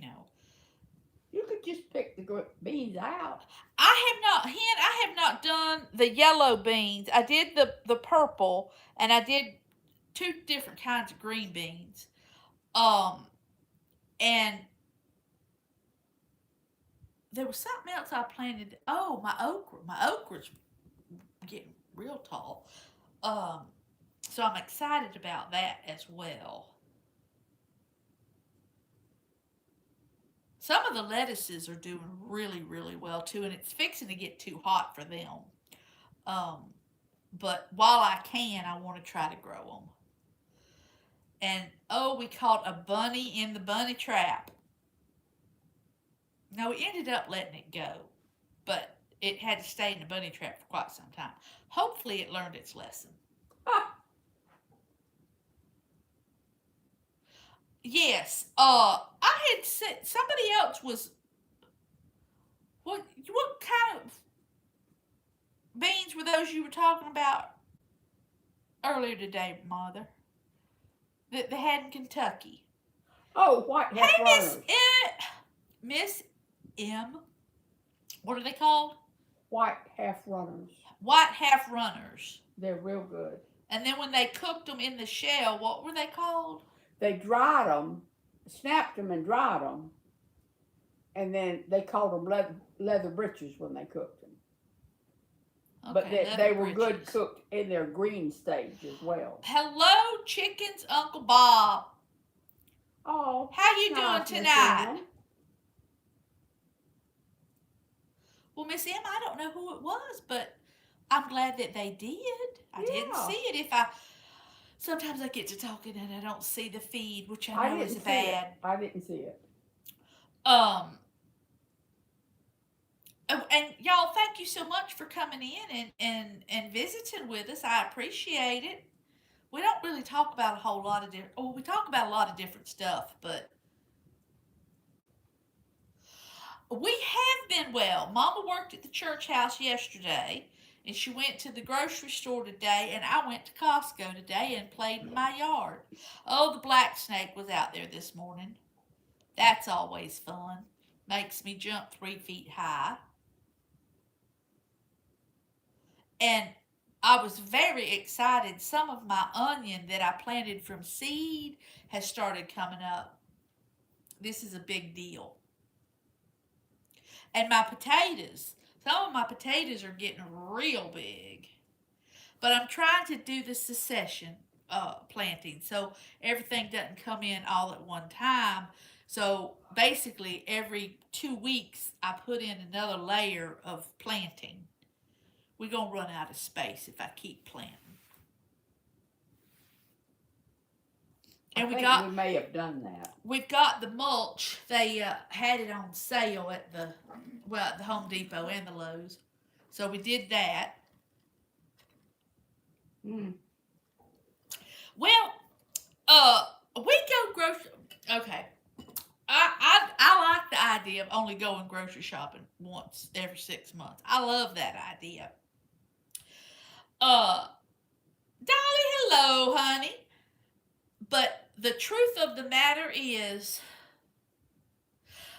could just pick the beans out. I have not done the yellow beans. I did the purple, and I did 2 different kinds of green beans. Um, and there was something else I planted. Oh, my okra. My okra's getting real tall. Um, so I'm excited about that as well. Some of the lettuces are doing really, really well too, and it's fixing to get too hot for them. Um, but while I can, I want to try to grow them. And oh, we caught a bunny in the bunny trap. No, we ended up letting it go, but it had to stay in the bunny trap for quite some time. Hopefully, it learned its lesson. Ah, Yes, I had said somebody else was. What kind of beans were those you were talking about earlier today, Mother? That they had in Kentucky. oh, white half Hey, runners. Miss M. What are they called? White half runners. White half runners. They're real good. And then when they cooked them in the shell, what were they called? They dried them, snapped them and dried them, and then they called them leather britches when they cooked them. Okay, But they were good britches. cooked in their green stage as well. Hello, chickens, Uncle Bob. Oh, How you nice, doing Miss tonight? Emma. Well, Miss M, I don't know who it was, but I'm glad that they did. I didn't Yeah. see it. Sometimes I get to talking and I don't see the feed, which I I know didn't is see bad. it. I didn't see it. Oh, and y'all, thank you so much for coming in and visiting with us. I appreciate it. We don't really talk about a whole lot of different. Well, we talk about a lot of different stuff, but we have been well. Mama worked at the church house yesterday, and she went to the grocery store today, and I went to Costco today and played in my yard. Oh, the black snake was out there this morning. That's always fun. Makes me jump 3 feet high. And I was very excited. Some of my onion that I planted from seed has started coming up. This is a big deal. And my potatoes, some of my potatoes are getting real big. But I'm trying to do the succession planting so everything doesn't come in all at one time. So basically, every 2 weeks, I put in another layer of planting. We're going to run out of space if I keep planting. And we may have done that. We've got the mulch. They had it on sale at the Home Depot and the Lowe's. So we did that. Mm. Well, we go grocery. Okay, I like the idea of only going grocery shopping once every 6 months. I love that idea. Uh, Dolly, hello, honey. But the truth of the matter is,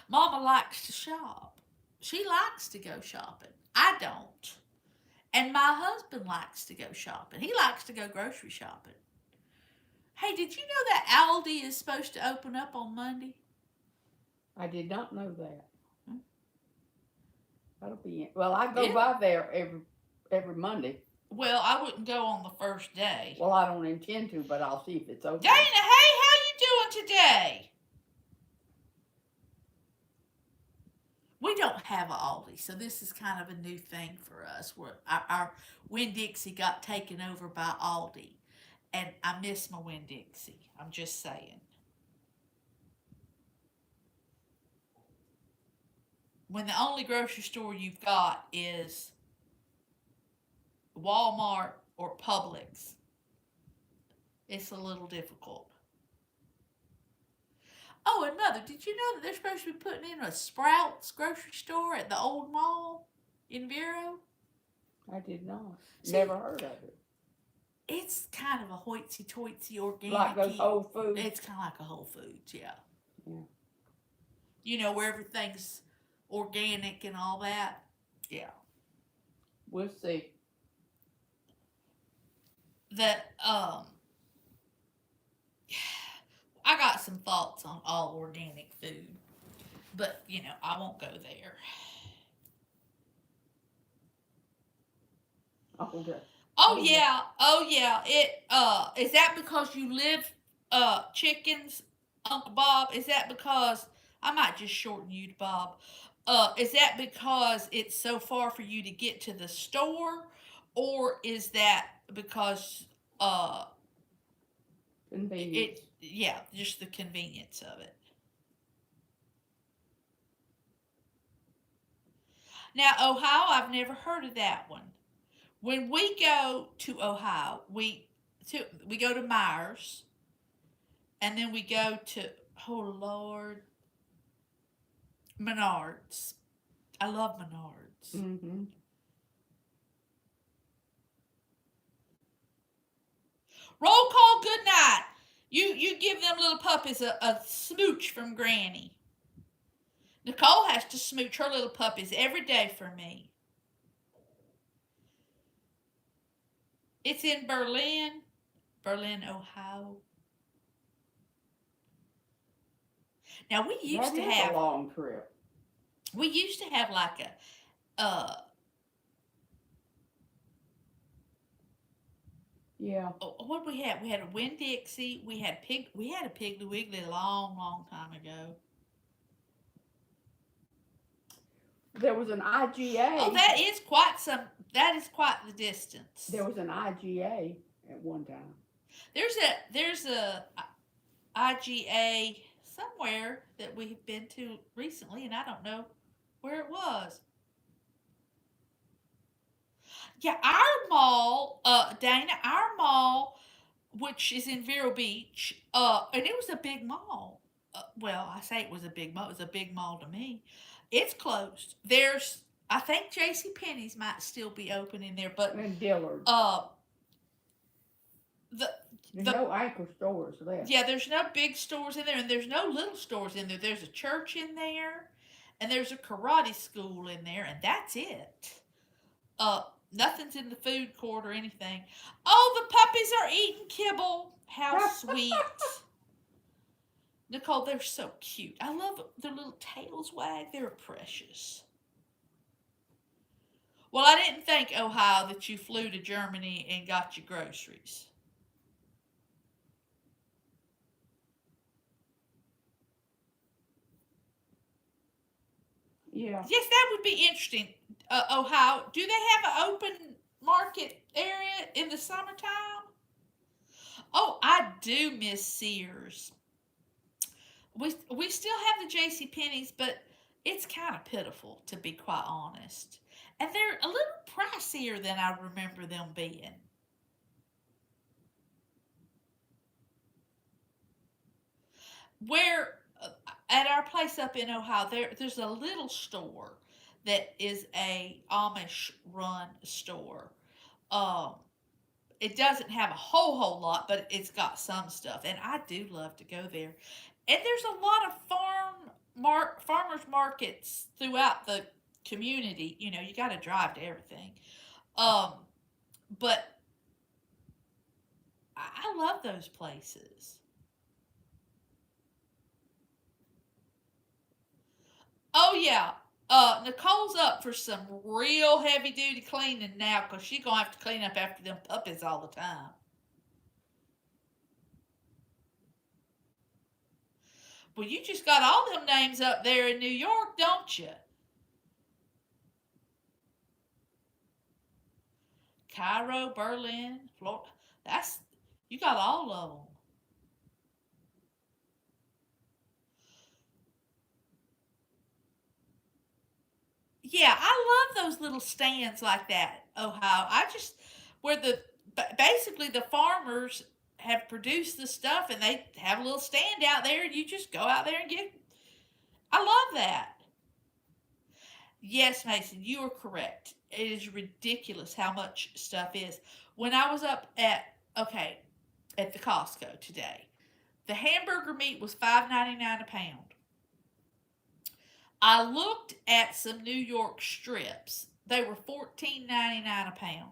Mama likes to shop. She likes to go shopping. I don't. And my husband likes to go shopping. He likes to go grocery shopping. Hey, did you know that Aldi is supposed to open up on Monday? I did not know that. Hmm. That'll be well. I go Yeah. by there every Monday. Well, I wouldn't go on the first day. Well, I don't intend to, but I'll see if it's open. Dana, hey, how you doing today? We don't have an Aldi, so this is kind of a new thing for us. Our Winn-Dixie got taken over by Aldi, and I miss my Winn-Dixie. I'm just saying. When the only grocery store you've got is Walmart or Publix, it's a little difficult. Oh, and Mother, did you know that they're supposed to be putting in a Sprouts grocery store at the old mall in Vero? I did not. See, Never heard of it. It's kind of a hoitsy-toitsy organic. Like those Whole Foods. It's kind of like a Whole Foods, yeah. Yeah. You know, where everything's organic and all that. Yeah. We'll see. That I got some thoughts on all organic food, but you know, I won't go there. Oh, yeah. Oh yeah, oh yeah. It is that because you live chickens, Uncle Bob? Is that because I might just shorten you to Bob? Is that because it's so far for you to get to the store, or is that because Convenience. yeah, just the convenience of it. Now Ohio, I've never heard of that one. When we go to Ohio, we go to Myers, and then we go to, oh Lord, Menards. I love Menards. Mm-hmm. Roll call, good night. You give them little puppies a smooch from Granny. Nicole has to smooch her little puppies every day for me. It's in Berlin, Ohio. Now we used That to is have a long trip. we used to have like a Yeah. what we had? We had a Winn-Dixie. We had a Piggly Wiggly a long, long time ago. There was an IGA. Oh, that is quite some. That is quite the distance. There was an IGA at one time. There's a IGA somewhere that we've been to recently, and I don't know where it was. Yeah, our mall, Dana, our mall, which is in Vero Beach, and it was a big mall. Well, I say it was a big mall. It was a big mall to me. It's closed. I think J.C. Penney's might still be open in there, but And Dillard. There's no anchor stores left. Yeah, there's no big stores in there, and there's no little stores in there. There's a church in there, and there's a karate school in there, and that's it. Nothing's in the food court or anything. Oh, the puppies are eating kibble. How sweet. Nicole, they're so cute. I love their little tails wag. They're precious. Well, I didn't think, Ohio, that you flew to Germany and got your groceries. Yeah. Yes, that would be interesting. Ohio, do they have an open market area in the summertime? Oh, I do miss Sears. We still have the J.C. Penney's, but it's kind of pitiful, to be quite honest. And they're a little pricier than I remember them being. where at our place up in Ohio, there's a little store that is a Amish run store. Um, it doesn't have a whole lot, but it's got some stuff, and I do love to go there. And there's a lot of farmers markets throughout the community. You know, you got to drive to everything. Um, but I love those places. Oh yeah. Nicole's up for some real heavy duty cleaning now because she's gonna have to clean up after them puppies all the time. Well, you just got all them names up there in New York, don't you? Cairo, Berlin, Florida. That's you got all of them. Yeah, I love those little stands like that, Ohio. I just where basically the farmers have produced the stuff and they have a little stand out there and you just go out there and get. I love that. Yes, Mason, you are correct. It is ridiculous how much stuff is. When I was up at the Costco today, the hamburger meat was $5.99 a pound. I looked at some New York strips. They were $14.99 a pound.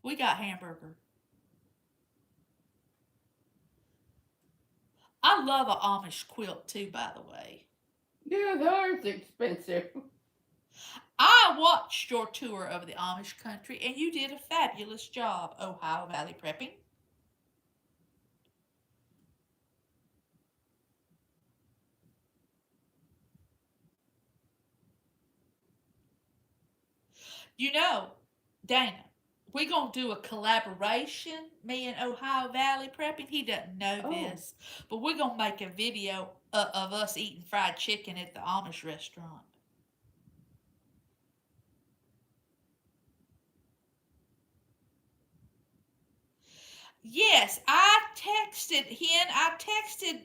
We got hamburger. I love an Amish quilt too, by the way. Yeah, they're expensive. I watched your tour of the Amish country and you did a fabulous job, Ohio Valley Prepping. You know, Dana, we're going to do a collaboration, me and Ohio Valley Prepping. He doesn't know Oh. this, but we're going to make a video of us eating fried chicken at the Amish restaurant. Yes, I texted,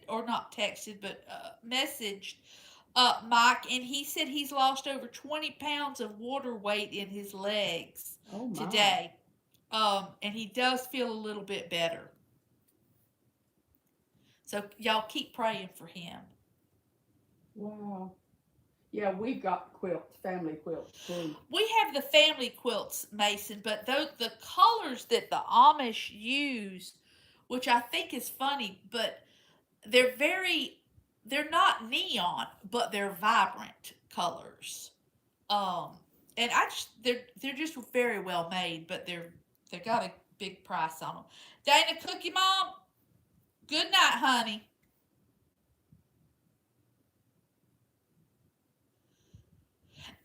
or not texted, but messaged Mike, and he said he's lost over 20 pounds of water weight in his legs Oh my. today. And he does feel a little bit better. So y'all keep praying for him. Wow. Yeah, we've got quilts, family quilts too. We have the family quilts, Mason, but the colors that the Amish use, which I think is funny, but they're very they're not neon, but they're vibrant colors. Um, and they're just very well made, but they got a big price on them. Dana, Cookie Mom, good night, honey.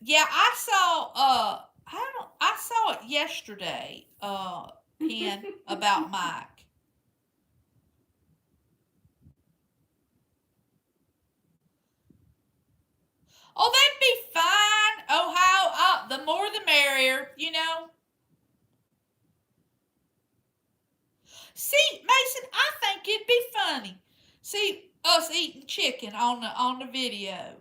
Yeah, I saw it yesterday in about Mike. Oh, they'd be fine. Oh, how the more the merrier, you know. See, Mason, I think it'd be funny. See us eating chicken on the video.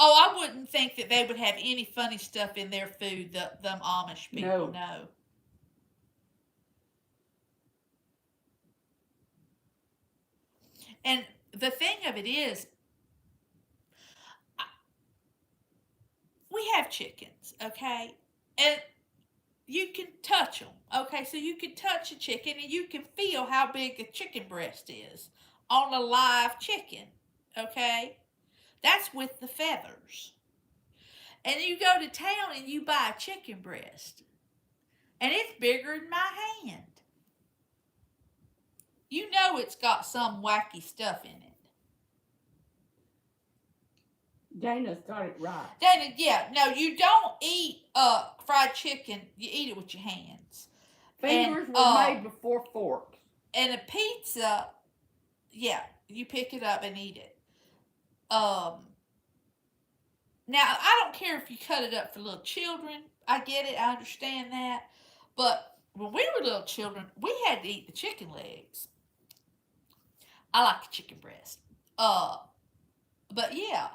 Oh, I wouldn't think that they would have any funny stuff in their food. Them Amish people, No. no. And the thing of it is, we have chickens, okay, and you can touch them, okay. So you can touch a chicken and you can feel how big a chicken breast is on a live chicken, okay. That's with the feathers. And you go to town and you buy a chicken breast, and it's bigger than my hand. You know it's got some wacky stuff in it. Dana's got it right. Dana, yeah, no, you don't eat fried chicken. You eat it with your hands. Fingers were made before forks. And a pizza, yeah, you pick it up and eat it. Now I don't care if you cut it up for little children. I get it. I understand that. But when we were little children, we had to eat the chicken legs. I like the chicken breast. Uh, but yeah.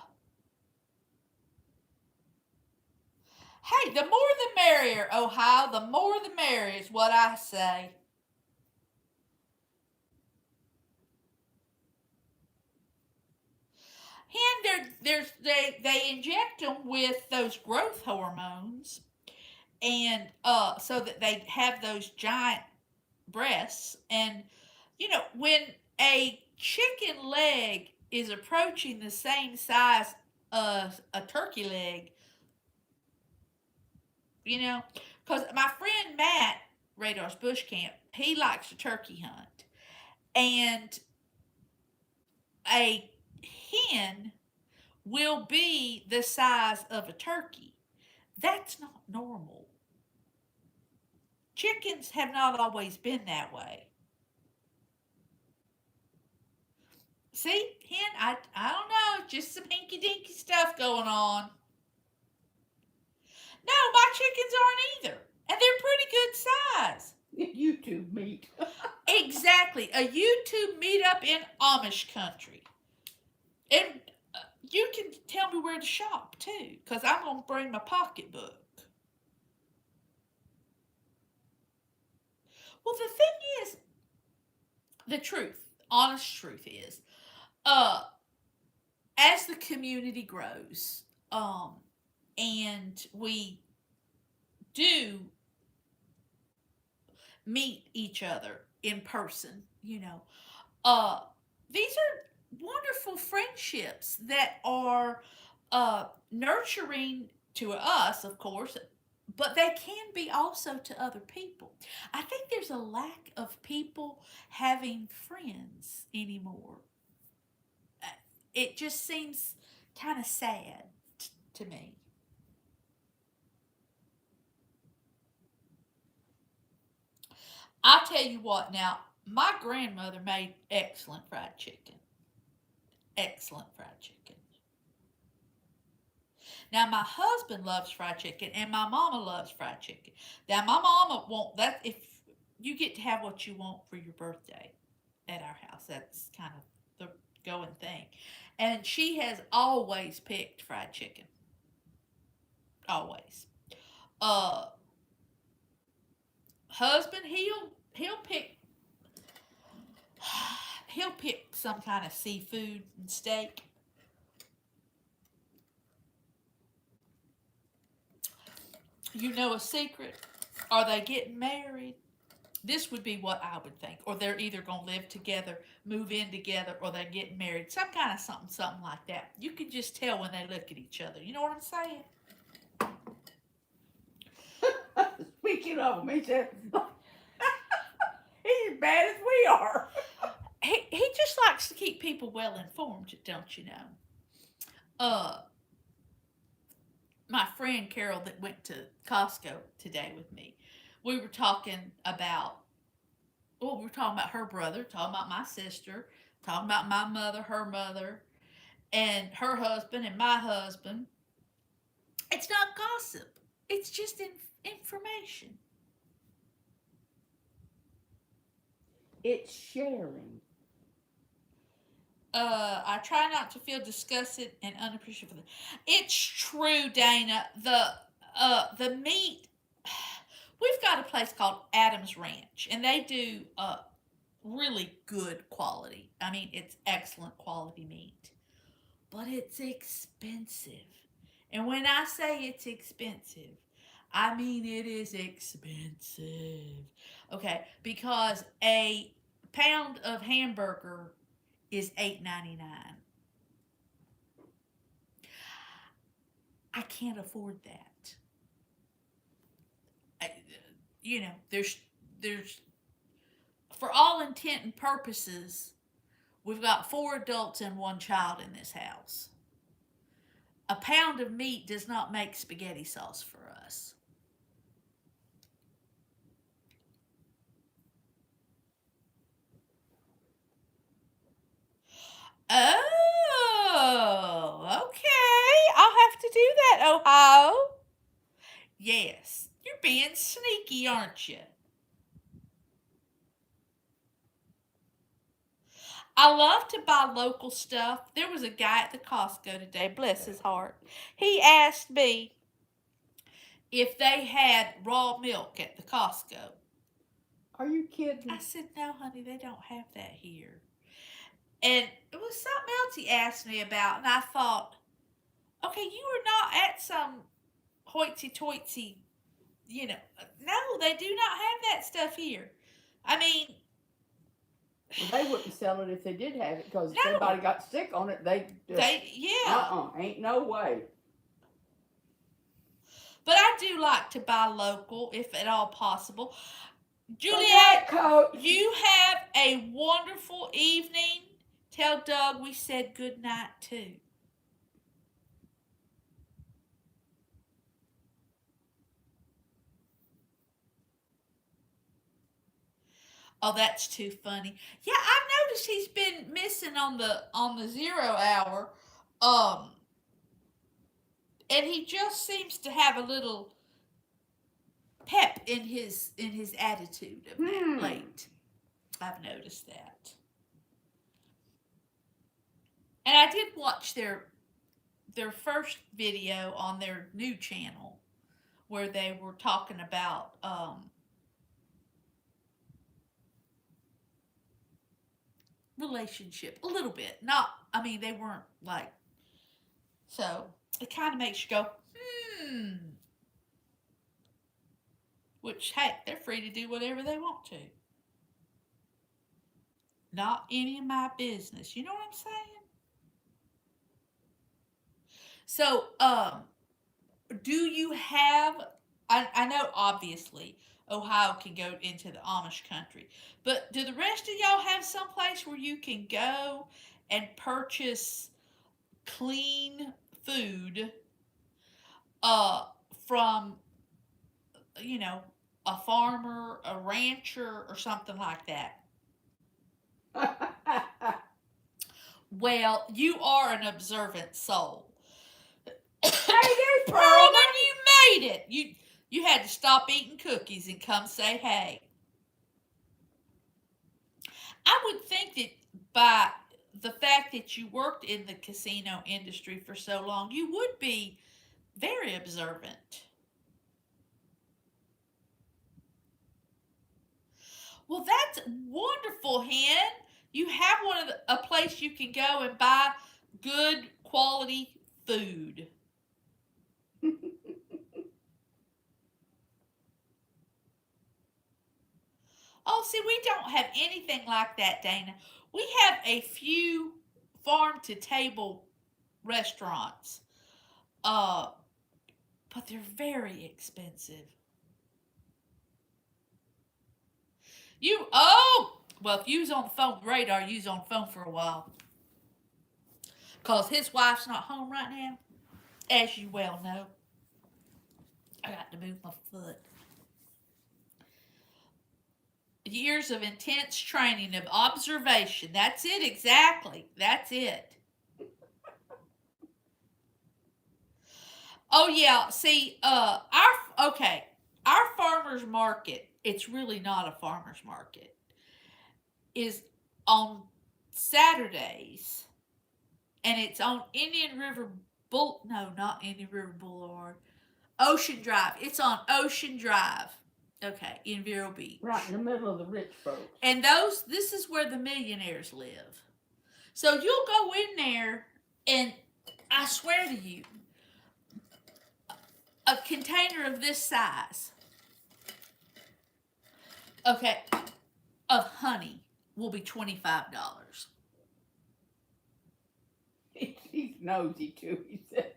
Hey, the more the merrier, Ohio. The more the merrier is what I say. And they inject them with those growth hormones, and so that they have those giant breasts. And when a chicken leg is approaching the same size as a turkey leg, you know, because my friend Matt Radar's Bush Camp, he likes to turkey hunt, and a hen will be the size of a turkey. That's not normal. Chickens have not always been that way. See, hen, I don't know, just some hinky dinky stuff going on. No, my chickens aren't either. And they're pretty good size. YouTube meat. Exactly. A YouTube meetup in Amish country. And you can tell me where to shop too, because I'm going to bring my pocketbook. Well, the thing is, the truth, honest truth is, uh, as the community grows, and we do meet each other in person, uh, these are wonderful friendships that are nurturing to us, of course, but they can be also to other people. I think there's a lack of people having friends anymore. Uh, It just seems kind of sad to me. I'll tell you what now, my grandmother made excellent fried chicken. Excellent fried chicken. Now my husband loves fried chicken and my mama loves fried chicken. Now my mama won't that if you get to have what you want for your birthday at our house. That's kind of the going thing. And she has always picked fried chicken. Always. Uh Husband, he'll pick he'll pick some kind of seafood and steak. You know a secret? Are they getting married? This would be what I would think. Or they're either going to live together, move in together, or they're getting married. Some kind of something like that. You can just tell when they look at each other. You know what I'm saying? Speaking of him, he said, he's as bad as we are. He just likes to keep people well informed, don't you know? Uh, my friend Carol that went to Costco today with me, we were talking about, well, we were talking about her brother, talking about my sister, talking about my mother, her mother, and her husband and my husband. It's not gossip. It's just information. It's sharing. I try not to feel disgusted and unappreciative. It's true, Dana. The meat. We've got a place called Adams Ranch, and they do really good quality. I mean, it's excellent quality meat, but it's expensive. And when I say it's expensive, I mean it is expensive. Okay, because a pound of hamburger is $8.99. I can't afford that. I, there's for all intent and purposes, we've got 4 adults and 1 child in this house. A pound of meat does not make spaghetti sauce for us. Oh, okay. I'll have to do that, Ohio. Yes. being sneaky, aren't you? I love to buy local stuff. There was a guy at the Costco today, bless his heart. He asked me if they had raw milk at the Costco. Are you kidding? I said, no, honey, they don't have that here. And it was something else he asked me about, and I thought, okay, you were not at some hoity-toity, no, they do not have that stuff here. I mean, Well, they wouldn't sell it if they did have it, because if No. anybody got sick on it, yeah. ain't no way. But I do like to buy local, if at all possible. Look Juliet, at that coat. you have a wonderful evening. Tell Doug we said good night too. Oh, that's too funny. Yeah, I've noticed he's been missing on the 0 hour. And he just seems to have a little pep in his attitude of late. I've noticed that. And I did watch their first video on their new channel where they were talking about relationship a little bit. Not, I mean, they weren't like, so it kind of makes you go, which, hey, they're free to do whatever they want to. Not any of my business. You know what I'm saying? So, do you have, I know obviously Ohio can go into the Amish country, but do the rest of y'all have some place where you can go and purchase clean food from, a farmer, a rancher, or something like that? Well, you are an observant soul. Hey, Pearlman, you made it. You had to stop eating cookies and come say hey. I would think that by the fact that you worked in the casino industry for so long, you would be very observant. Well, that's wonderful, Hen. You have a place you can go and buy good quality food. Oh, see, we don't have anything like that, Dana. We have a few farm to table restaurants, but they're very expensive. Well, if you was on the phone with Radar, you was on the phone for a while. Because his wife's not home right now, as you well know. I got to move my foot. Years of intense training, of observation. That's it, exactly. That's it. Oh, yeah. See, our farmer's market, it's really not a farmer's market, is on Saturdays, and it's on not Indian River Boulevard, Ocean Drive. It's on Ocean Drive, okay, in Vero Beach. Right in the middle of the rich folks. And this is where the millionaires live. So you'll go in there, and I swear to you, a container of this size, okay, of honey will be $25. He's nosy too, he said.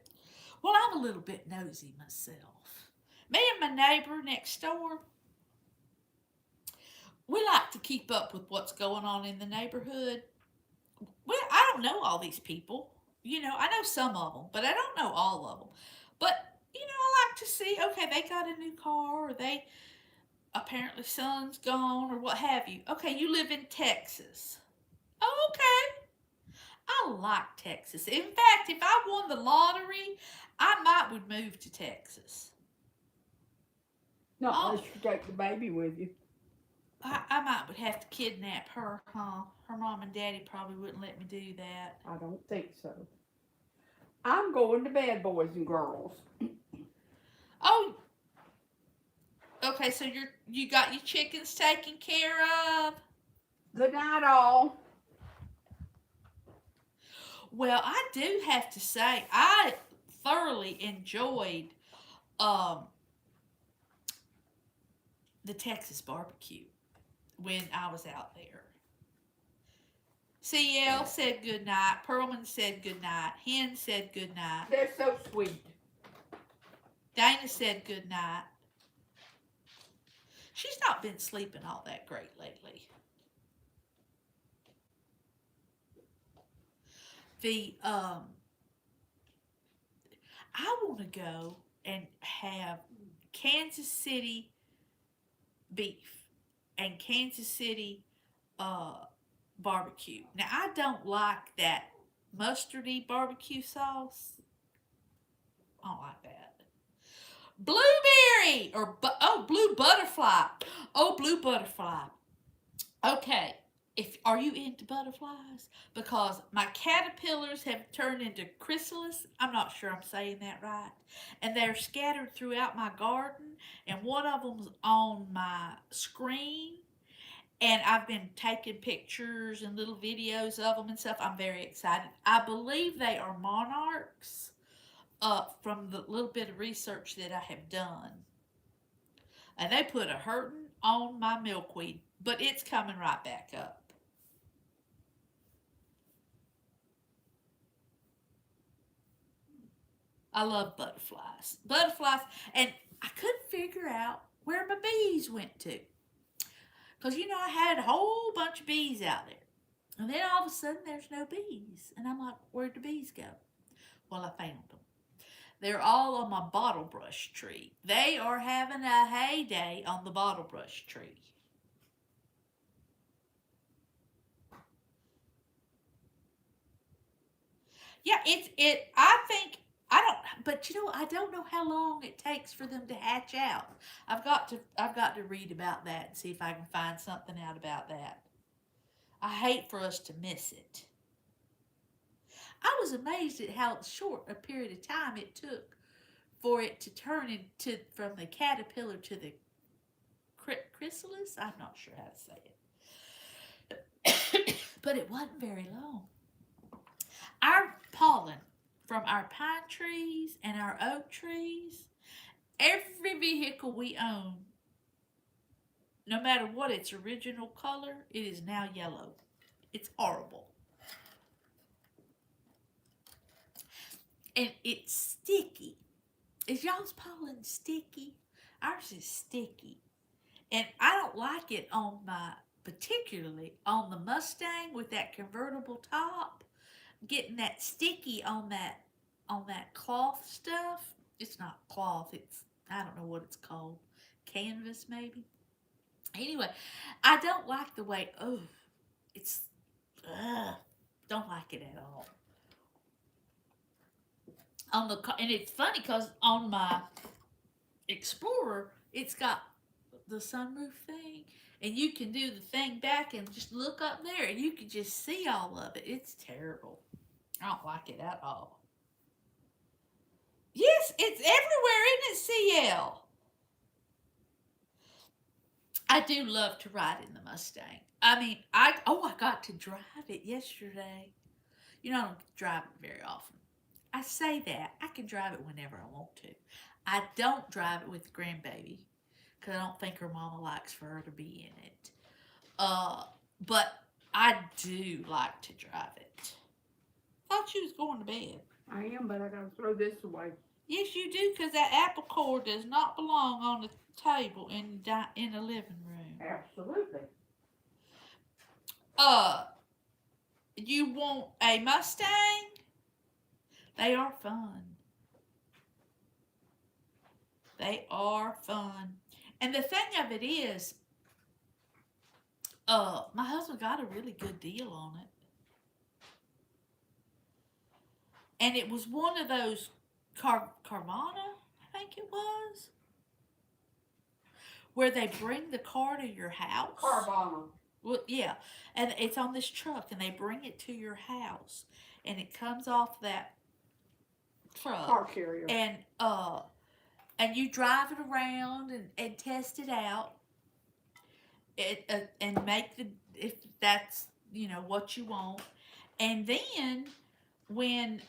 Well, I'm a little bit nosy myself. Me and my neighbor next door, we like to keep up with what's going on in the neighborhood. Well, I don't know all these people. I know some of them, but I don't know all of them. But, I like to see, okay, they got a new car, or they, apparently son's gone, or what have you. Okay, you live in Texas. Oh, okay. I like Texas. In fact, if I won the lottery, I would move to Texas. Not Oh, unless you take the baby with you. I might would have to kidnap her, huh? Her mom and daddy probably wouldn't let me do that. I don't think so. I'm going to bed, boys and girls. Oh, okay. So you got your chickens taken care of. Good night, all. Well, I do have to say I thoroughly enjoyed um the Texas barbecue when I was out there. CL said good night. Pearlman said good night. Hen said good night. They're so sweet. Dana said good night. She's not been sleeping all that great lately. The I want to go and have Kansas City beef and Kansas City barbecue. Now I don't like that mustardy barbecue sauce. I don't like that. Blueberry blue butterfly. Oh, blue butterfly. Okay, if are you into butterflies? Because my caterpillars have turned into chrysalis. I'm not sure I'm saying that right, and they're scattered throughout my garden. And one of them's on my screen, and I've been taking pictures and little videos of them and stuff. I'm very excited. I believe they are monarchs. From the little bit of research that I have done, and they put a hurting on my milkweed, but it's coming right back up. I love butterflies. Butterflies, and I couldn't figure out where my bees went to. Because, I had a whole bunch of bees out there. And then all of a sudden, there's no bees. And I'm like, where'd the bees go? Well, I found them. They're all on my bottle brush tree. They are having a heyday on the bottle brush tree. Yeah, I think I don't, but I don't know how long it takes for them to hatch out. I've got to read about that and see if I can find something out about that. I hate for us to miss it. I was amazed at how short a period of time it took for it to turn into from the caterpillar to the chrysalis. I'm not sure how to say it, but it wasn't very long. Our pollen from our pine trees and our oak trees, every vehicle we own, no matter what its original color, it is now yellow. It's horrible. And it's sticky. Is y'all's pollen sticky? Ours is sticky. And I don't like it particularly on the Mustang with that convertible top, getting that sticky on that cloth stuff. It's not cloth. It's, I don't know what it's called. Canvas maybe. Anyway, I don't like the way. Oh, it's. Don't like it at all. And it's funny because on my Explorer, it's got the sunroof thing, and you can do the thing back and just look up there, and you can just see all of it. It's terrible. I don't like it at all. Yes, it's everywhere, isn't it, CL? I do love to ride in the Mustang. I mean, I got to drive it yesterday. I don't drive it very often. I say that I can drive it whenever I want to. I don't drive it with the grandbaby because I don't think her mama likes for her to be in it. But I do like to drive it. Thought you was going to bed. I am, but I gotta throw this away. Yes, you do, because that apple core does not belong on the table in the living room. Absolutely. You want a Mustang? They are fun. They are fun. And the thing of it is, my husband got a really good deal on it. And it was one of those Carvana, I think it was. where they bring the car to your house. Carvana. Well, yeah, and it's on this truck, and they bring it to your house, and it comes off that truck, Car carrier. and you drive it around and test it out, and make the, if that's what you want, and then when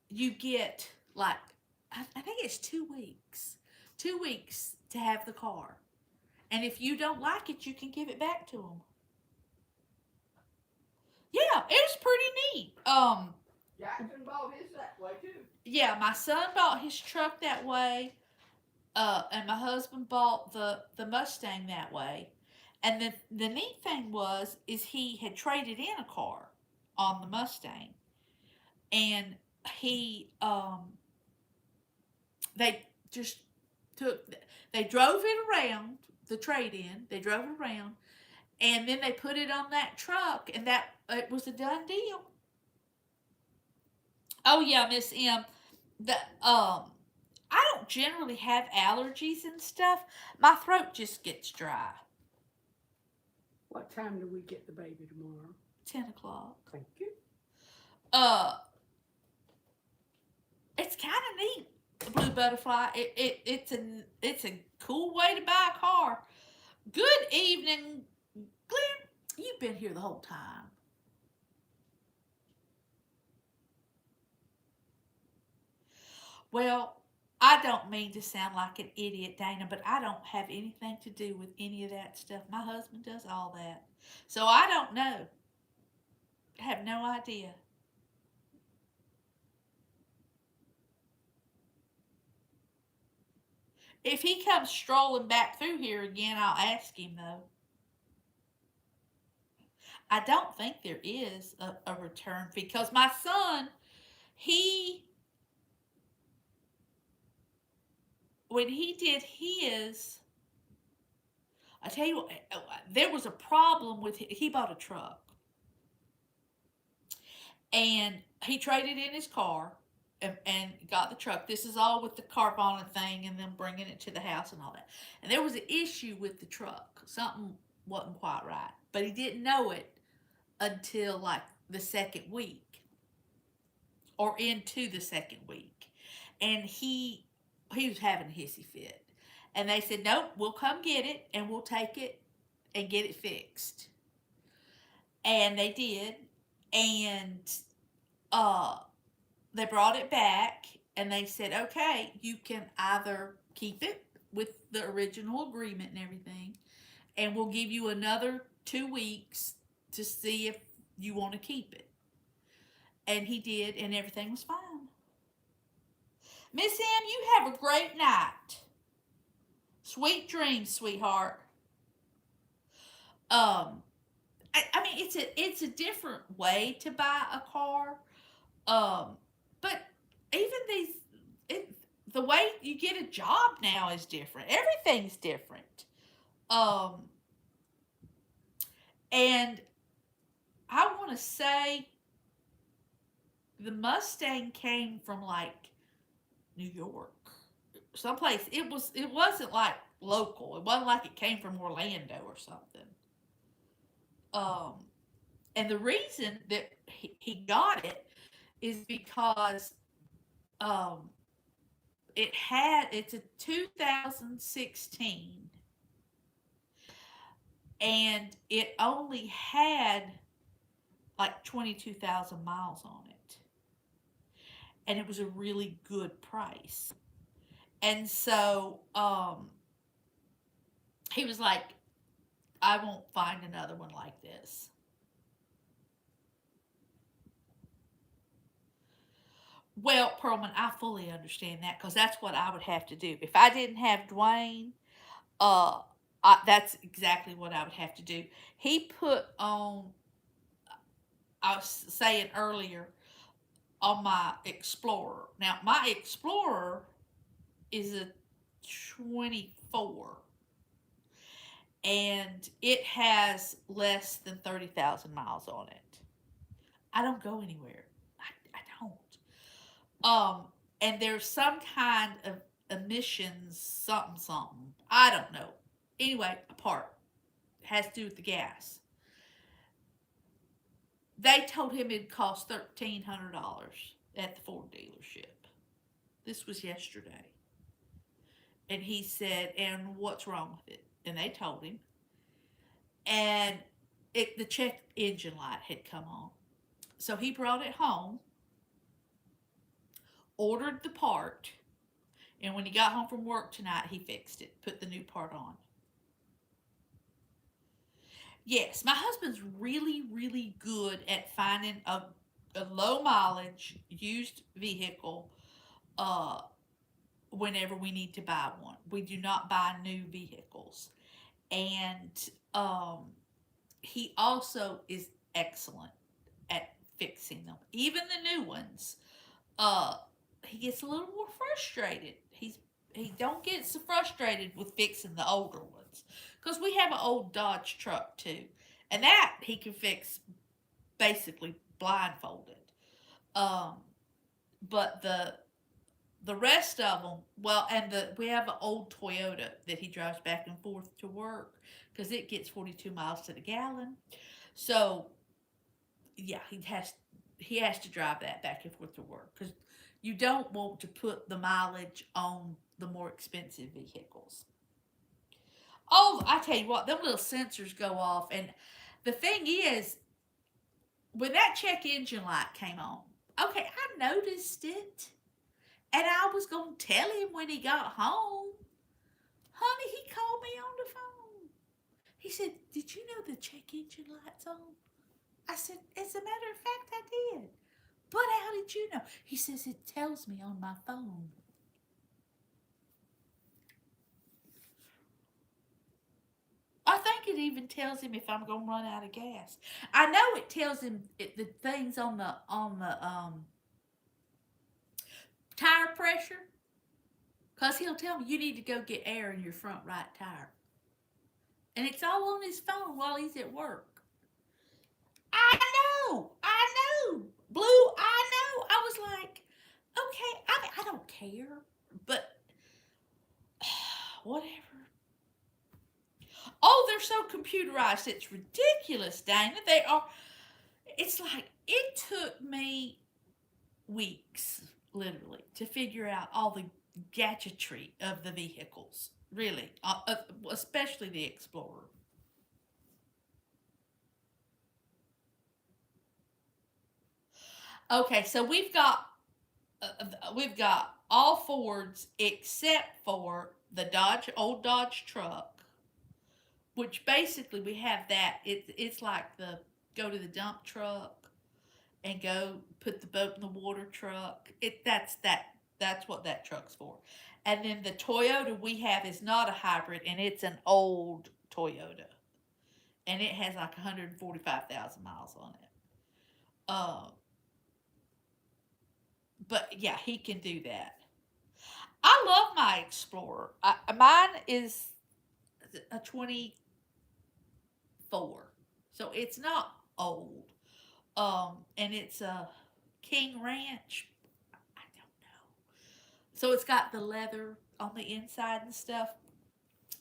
you get like, I think it's 2 weeks, 2 weeks to have the car, and if you don't like it, you can give it back to them. Yeah, it was pretty neat. Jackson bought his that way too. Yeah, my son bought his truck that way, and my husband bought the Mustang that way. And the neat thing is he had traded in a car on the Mustang, and he they just took they drove it around the trade in. They drove it around, and then they put it on that truck, and that it was a done deal. Oh yeah, Miss M. The I don't generally have allergies and stuff. My throat just gets dry. What time do we get the baby tomorrow? 10 o'clock. Thank you. It's kind of neat. The Blue Butterfly. It's a cool way to buy a car. Good evening, Glenn. You've been here the whole time. Well, I don't mean to sound like an idiot, Dana, but I don't have anything to do with any of that stuff. My husband does all that. So I don't know. I have no idea. If he comes strolling back through here again, I'll ask him though. I don't think there is a return fee because my son, when he did his, I tell you what, there was a problem with he bought a truck, and he traded in his car and got the truck. This is all with the Carvana thing and them bringing it to the house and all that. And there was an issue with the truck. Something wasn't quite right, but he didn't know it until like the second week or into the second week, and he was having a hissy fit, and they said, nope, we'll come get it and we'll take it and get it fixed. And they did, and they brought it back, and they said, okay, you can either keep it with the original agreement and everything, and we'll give you another 2 weeks to see if you want to keep it. And he did, and everything was fine. Miss M, you have a great night. Sweet dreams, sweetheart. I mean, it's a different way to buy a car. But even the way you get a job now is different. Everything's different. And I want to say the Mustang came from like New York, someplace. It wasn't like local. It wasn't like it came from Orlando or something. And the reason that he got it is because it's a 2016, and it only had like 22,000 miles on it, and it was a really good price. And so he was like, I won't find another one like this. Well, Pearlman, I fully understand that because that's what I would have to do. If I didn't have Dwayne, that's exactly what I would have to do. He put on, I was saying earlier, on my Explorer. Now, my Explorer is a 24, and it has less than 30,000 miles on it. I don't go anywhere. I don't. And there's some kind of emissions something. I don't know. Anyway, a part has to do with the gas. They told him it'd cost $1,300 at the Ford dealership. This was yesterday. And he said, and what's wrong with it? And they told him. And the check engine light had come on. So he brought it home, ordered the part, and when he got home from work tonight, he fixed it, put the new part on. Yes, my husband's really, really good at finding a low mileage used vehicle whenever we need to buy one. We do not buy new vehicles. And he also is excellent at fixing them. Even the new ones. He gets a little more frustrated. He don't get so frustrated with fixing the older ones. Because we have an old Dodge truck too. And that he can fix basically blindfolded. But the rest of them, well, and we have an old Toyota that he drives back and forth to work because it gets 42 miles to the gallon. So, yeah, he has to drive that back and forth to work because you don't want to put the mileage on the more expensive vehicles. Oh, I tell you what, them little sensors go off, and the thing is, when that check engine light came on, okay, I noticed it. And I was going to tell him when he got home. Honey, he called me on the phone. He said, did you know the check engine light's on? I said, as a matter of fact, I did. But how did you know? He says, it tells me on my phone. I think it even tells him if I'm going to run out of gas. I know it tells him the things on the tire pressure. Because he'll tell me, you need to go get air in your front right tire. And it's all on his phone while he's at work. I know. Blue, I know. I was like, okay, I don't care. But, whatever. Oh, they're so computerized. It's ridiculous, Dana. They are. It's like, it took me weeks, literally, to figure out all the gadgetry of the vehicles. Really. Especially the Explorer. Okay, so we've got all Fords except for the old Dodge truck, which basically we have that. It's like the go to the dump truck and go put the boat in the water truck. That's what that truck's for. And then the Toyota we have is not a hybrid, and it's an old Toyota, and it has like 145,000 miles on it. Uh, but yeah, he can do that. I love my Explorer. Mine is a 24, so it's not old. And it's a King Ranch. I don't know. So it's got the leather on the inside and stuff,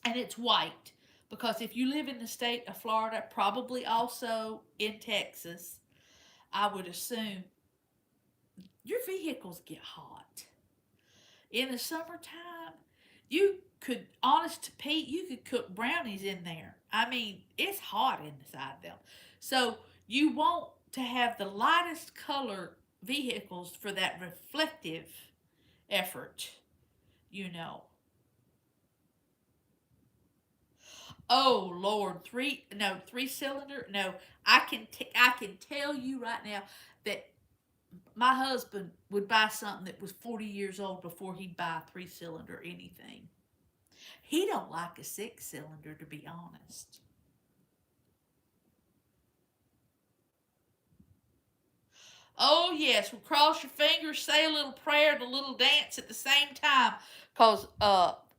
and it's white. Because if you live in the state of Florida, probably also in Texas, I would assume your vehicles get hot. In the summertime, you could, honest to Pete, you could cook brownies in there. I mean, it's hot inside them. So you want to have the lightest color vehicles for that reflective effort, you know. Oh Lord, three cylinder. No, I can tell you right now that my husband would buy something that was 40 years old before he'd buy a 3-cylinder anything. He don't like a 6-cylinder, to be honest. Oh yes, well, cross your fingers, say a little prayer and a little dance at the same time, cause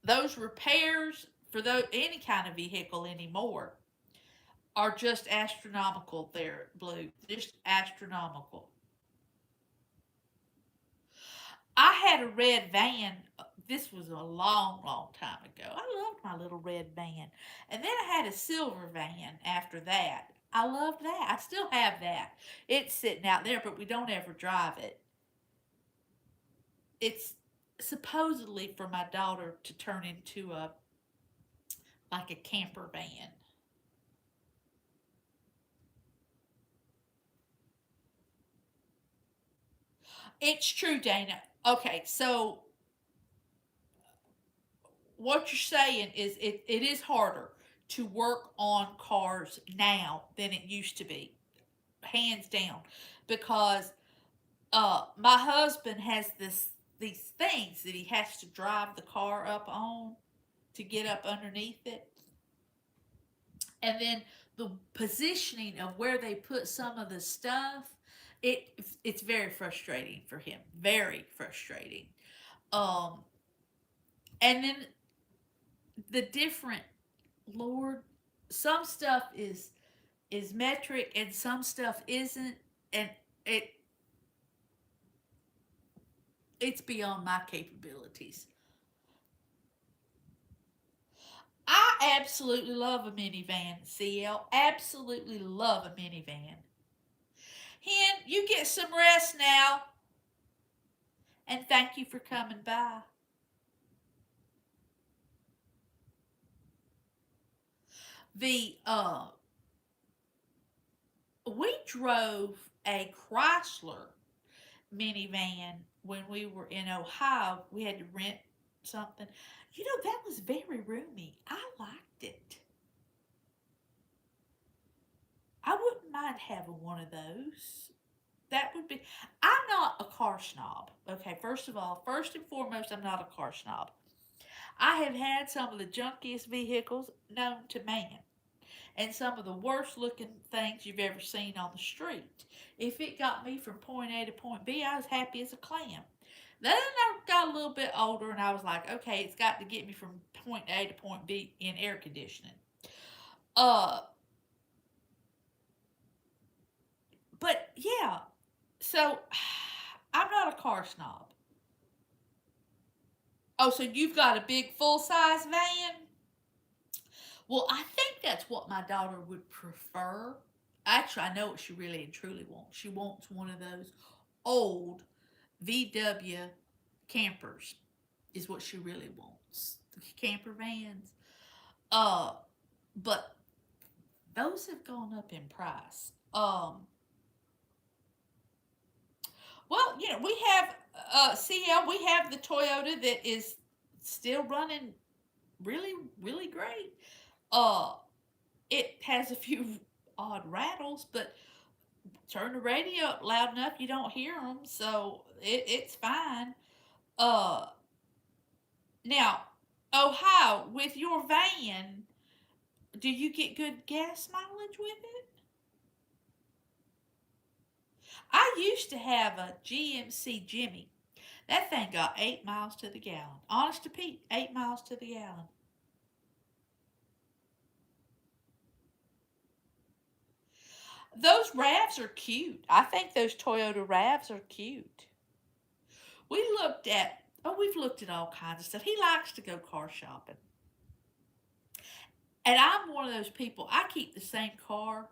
those repairs for any kind of vehicle anymore are just astronomical. There, Blue, just astronomical. I had a red van this was a long, long time ago. I loved my little red van. And then I had a silver van after that. I loved that. I still have that. It's sitting out there, but we don't ever drive it. It's supposedly for my daughter to turn into a like a camper van. It's true, Dana. Okay, so what you're saying is it is harder to work on cars now than it used to be, hands down, because my husband has these things that he has to drive the car up on to get up underneath it, and then the positioning of where they put some of the stuff, it's very frustrating for him, very frustrating. um and then the different, Lord, some stuff is metric and some stuff isn't, and it it's beyond my capabilities. I absolutely love a minivan, CL. Absolutely love a minivan. Hen, you get some rest now, and thank you for coming by. The We drove a Chrysler minivan when we were in Ohio. We had to rent something. You know, that was very roomy. I liked it. I wouldn't mind having one of those. That would be. I'm not a car snob. Okay, first of all, first and foremost, I'm not a car snob. I have had some of the junkiest vehicles known to man and some of the worst looking things you've ever seen on the street. If it got me from point A to point B, I was happy as a clam. Then I got a little bit older and I was like, okay, it's got to get me from point A to point B in air conditioning. Uh, but yeah, so I'm not a car snob. Oh, so you've got a big full size van? Well, I think that's what my daughter would prefer. Actually, I know what she really and truly wants. She wants one of those old VW campers, is what she really wants. The camper vans. Uh, but those have gone up in price. Well, we have CL. We have the Toyota that is still running really, really great. Uh, it has a few odd rattles, but turn the radio up loud enough, you don't hear them, so it's fine. Uh, Now, Ohio, with your van, do you get good gas mileage with it? I used to have a GMC Jimmy. That thing got 8 miles to the gallon. Honest to Pete, 8 miles to the gallon. Those RAVs are cute. I think those Toyota RAVs are cute. We've looked at all kinds of stuff. He likes to go car shopping. And I'm one of those people, I keep the same car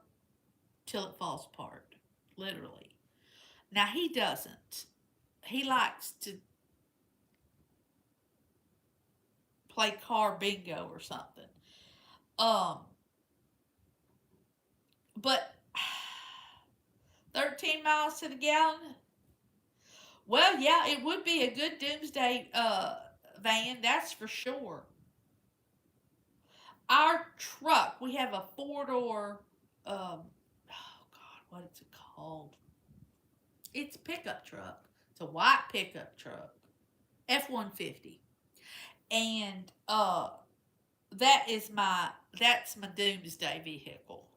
till it falls apart. Literally. Now he doesn't. He likes to play car bingo or something. Um, but 13 miles to the gallon. Well, yeah, it would be a good doomsday van, that's for sure. Our truck, we have a four-door. Oh God, what is it called? It's a pickup truck. It's a white pickup truck, F-150, and that's my doomsday vehicle.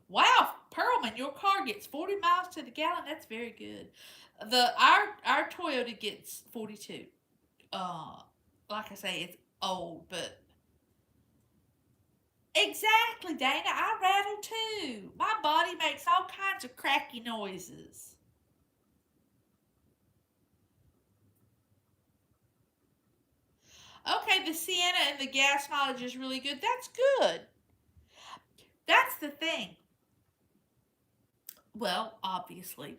Wow, Pearlman, your car gets 40 miles to the gallon. That's very good. Our Toyota gets 42. Uh, like I say, it's old, but exactly, Dana. I rattle too. My body makes all kinds of cracky noises. Okay, the Sienna and the gas mileage is really good. That's good. That's the thing. Well, obviously,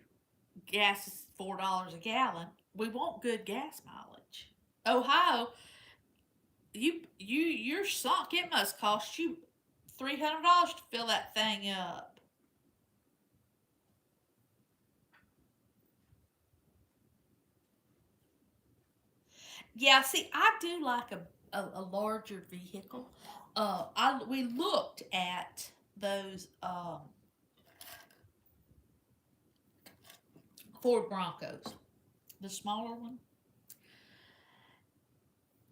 gas is $4 a gallon. We want good gas mileage. Ohio, you're sunk. It must cost you $300 to fill that thing up. Yeah, see, I do like a larger vehicle. We looked at those Ford Broncos. The smaller one,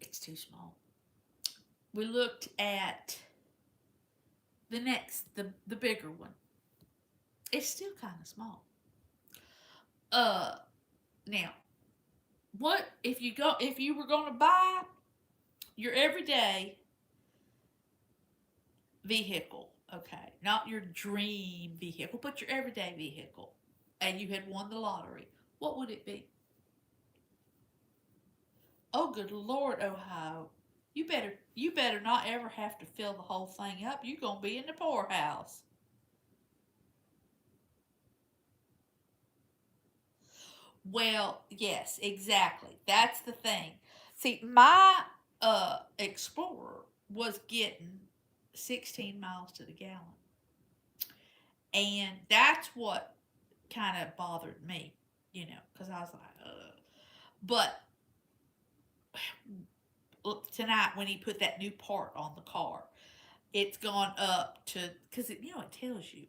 it's too small. We looked at the bigger one. It's still kind of small. Uh, Now, what if you were going to buy your everyday vehicle? Okay, not your dream vehicle, but your everyday vehicle, and you had won the lottery. What would it be? Oh, good Lord, Ohio. You better not ever have to fill the whole thing up. You're gonna be in the poorhouse. Well, yes, exactly. That's the thing. See, my Explorer was getting 16 miles to the gallon. And that's what kind of bothered me, because I was like, ugh. But tonight, when he put that new part on the car, it's gone up to, because it tells you.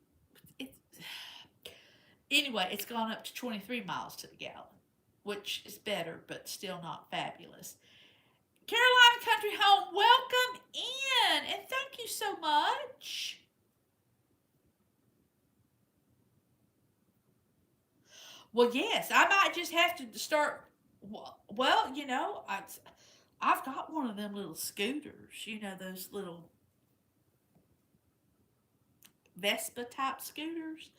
It's, anyway, it's gone up to 23 miles to the gallon, which is better, but still not fabulous. Carolina Country Home, welcome in, and thank you so much. Well, yes, I might just have to start. Well, I've got one of them little scooters. Those little Vespa type scooters.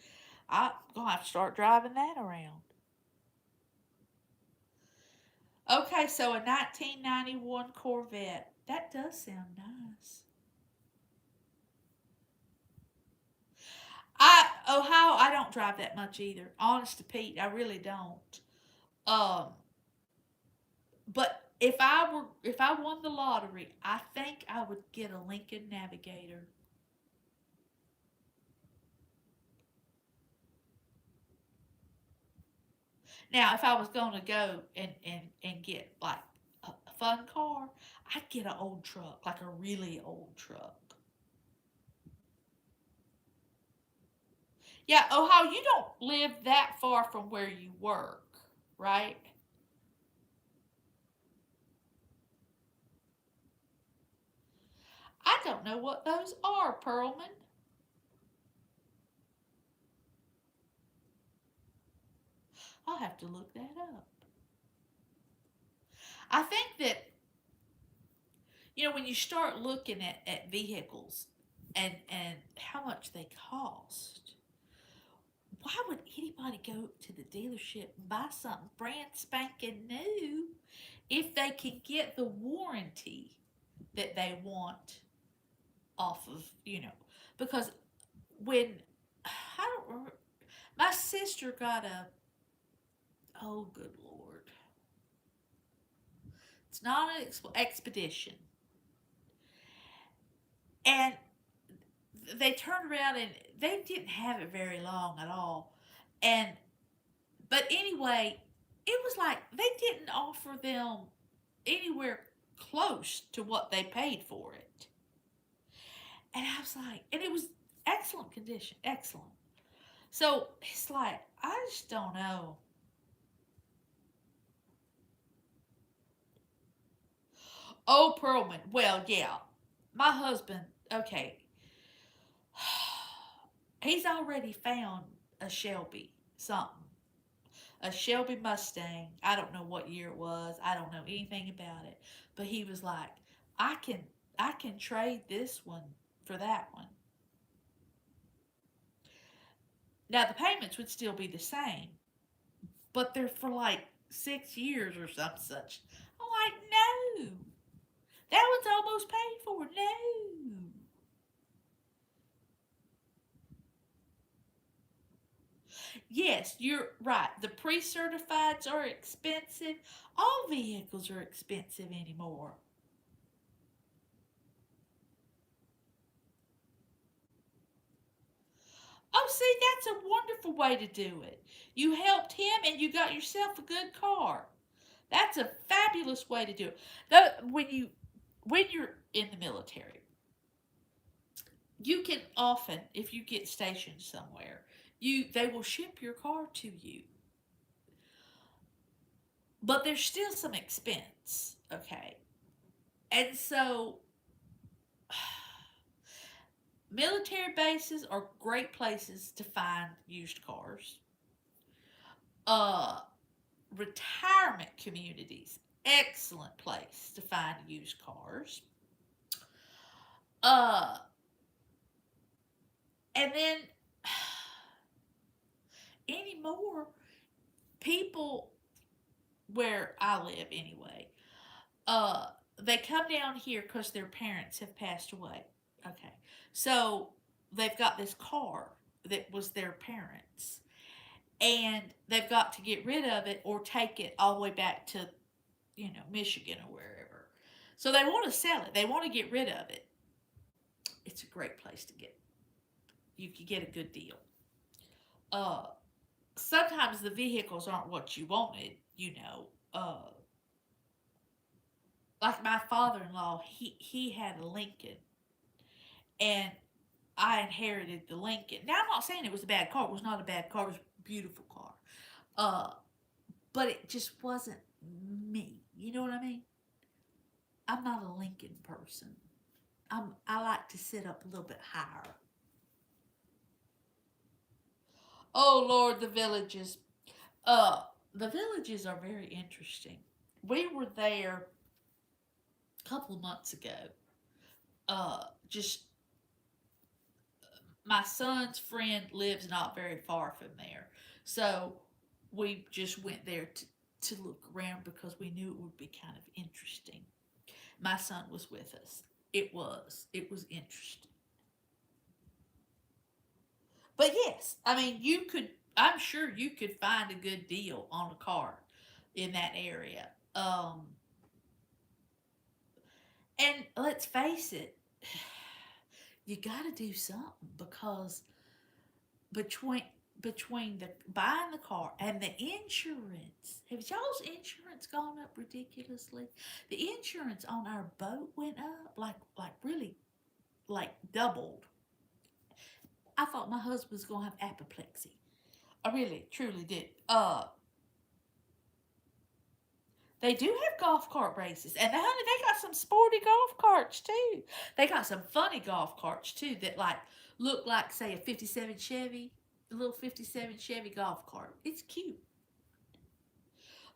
I'm gonna have to start driving that around. Okay, so a 1991 Corvette. That does sound nice. Ohio, I don't drive that much either. Honest to Pete, I really don't. Um, but if I won the lottery, I think I would get a Lincoln Navigator. Now, if I was going to go and get like a fun car, I'd get an old truck, like a really old truck. Yeah, Ohio, you don't live that far from where you work, right? I don't know what those are, Pearlman. I'll have to look that up. I think that, when you start looking at vehicles and how much they cost, why would anybody go to the dealership and buy something brand spanking new if they can get the warranty that they want off of, because when I don't remember, my sister got oh good Lord, it's not an expedition, and they turned around and they didn't have it very long at all, and but anyway, it was like they didn't offer them anywhere close to what they paid for it. And I was like, and it was excellent condition, excellent. So it's like, I just don't know. Oh, Pearlman. Well, yeah. My husband, okay, he's already found a Shelby something. A Shelby Mustang. I don't know what year it was. I don't know anything about it. But he was like, I can I can trade this one for that one. Now the payments would still be the same, but they're for like 6 years or some such. I'm like, no. That one's almost paid for. No. Yes, you're right. The pre-certifieds are expensive. All vehicles are expensive anymore. Oh, see, that's a wonderful way to do it. You helped him and you got yourself a good car. That's a fabulous way to do it. When you're in the military, you can often, if you get stationed somewhere, they will ship your car to you. But there's still some expense, okay? And so military bases are great places to find used cars. Uh Retirement communities, excellent place to find used cars. Uh and then anymore, people where I live anyway, uh they come down here because their parents have passed away. Okay. So they've got this car that was their parents, and they've got to get rid of it or take it all the way back to, Michigan or wherever. So they want to sell it. They want to get rid of it. It's a great place to get. You can get a good deal. Uh, Sometimes the vehicles aren't what you wanted. Like my father-in-law, he had a Lincoln, and I inherited the Lincoln. Now I'm not saying it was a bad car. It was not a bad car. It was a beautiful car. Uh, but it just wasn't me. You know what I mean? I'm not a Lincoln person. I like to sit up a little bit higher. Oh Lord, the villages. Uh, the villages are very interesting. We were there a couple of months ago. Just my son's friend lives not very far from there, so we just went there to look around because we knew it would be kind of interesting. My son was with us. It was interesting. But yes, I mean, I'm sure you could find a good deal on a car in that area. And let's face it, you got to do something because between between the buying the car and the insurance, have y'all's insurance gone up ridiculously? The insurance on our boat went up like really like doubled. I thought my husband was gonna have apoplexy. I really truly did. They do have golf cart races, and honey, they got some sporty golf carts too. They got some funny golf carts too that look like say a '57 Chevy, a little '57 Chevy golf cart. It's cute,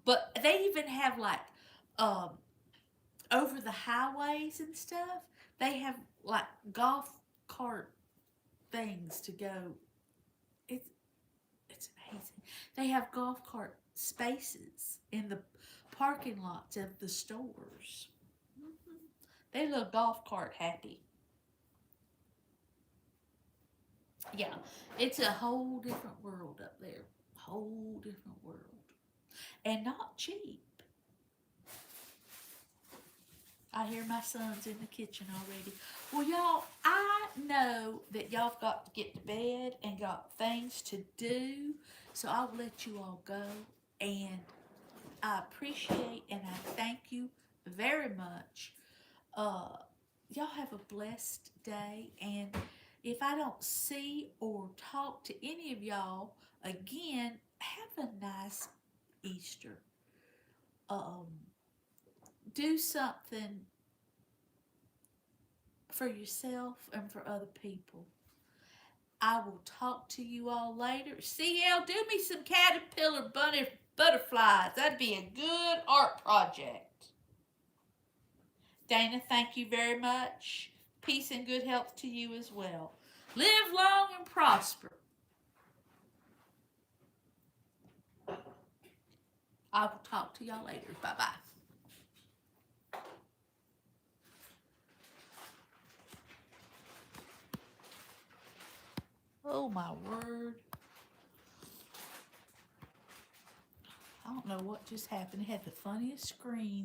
but they even have um, over the highways and stuff. They have like golf cart things to go. It's it's amazing. They have golf cart spaces in the parking lots of the stores. Mhm. They look golf cart happy. Yeah, it's a whole different world up there. Whole different world. And not cheap. I hear my son's in the kitchen already. Well, y'all, I know that y'all have got to get to bed and got things to do. So I'll let you all go. And I appreciate and I thank you very much. Uh, y'all have a blessed day. And if I don't see or talk to any of y'all again, have a nice Easter. Um, do something for yourself and for other people. I will talk to you all later. CL, do me some caterpillar butterflies. That'd be a good art project. Dana, thank you very much. Peace and good health to you as well. Live long and prosper. I will talk to y'all later. Bye bye. Oh my word. I don't know what just happened. It had the funniest screen.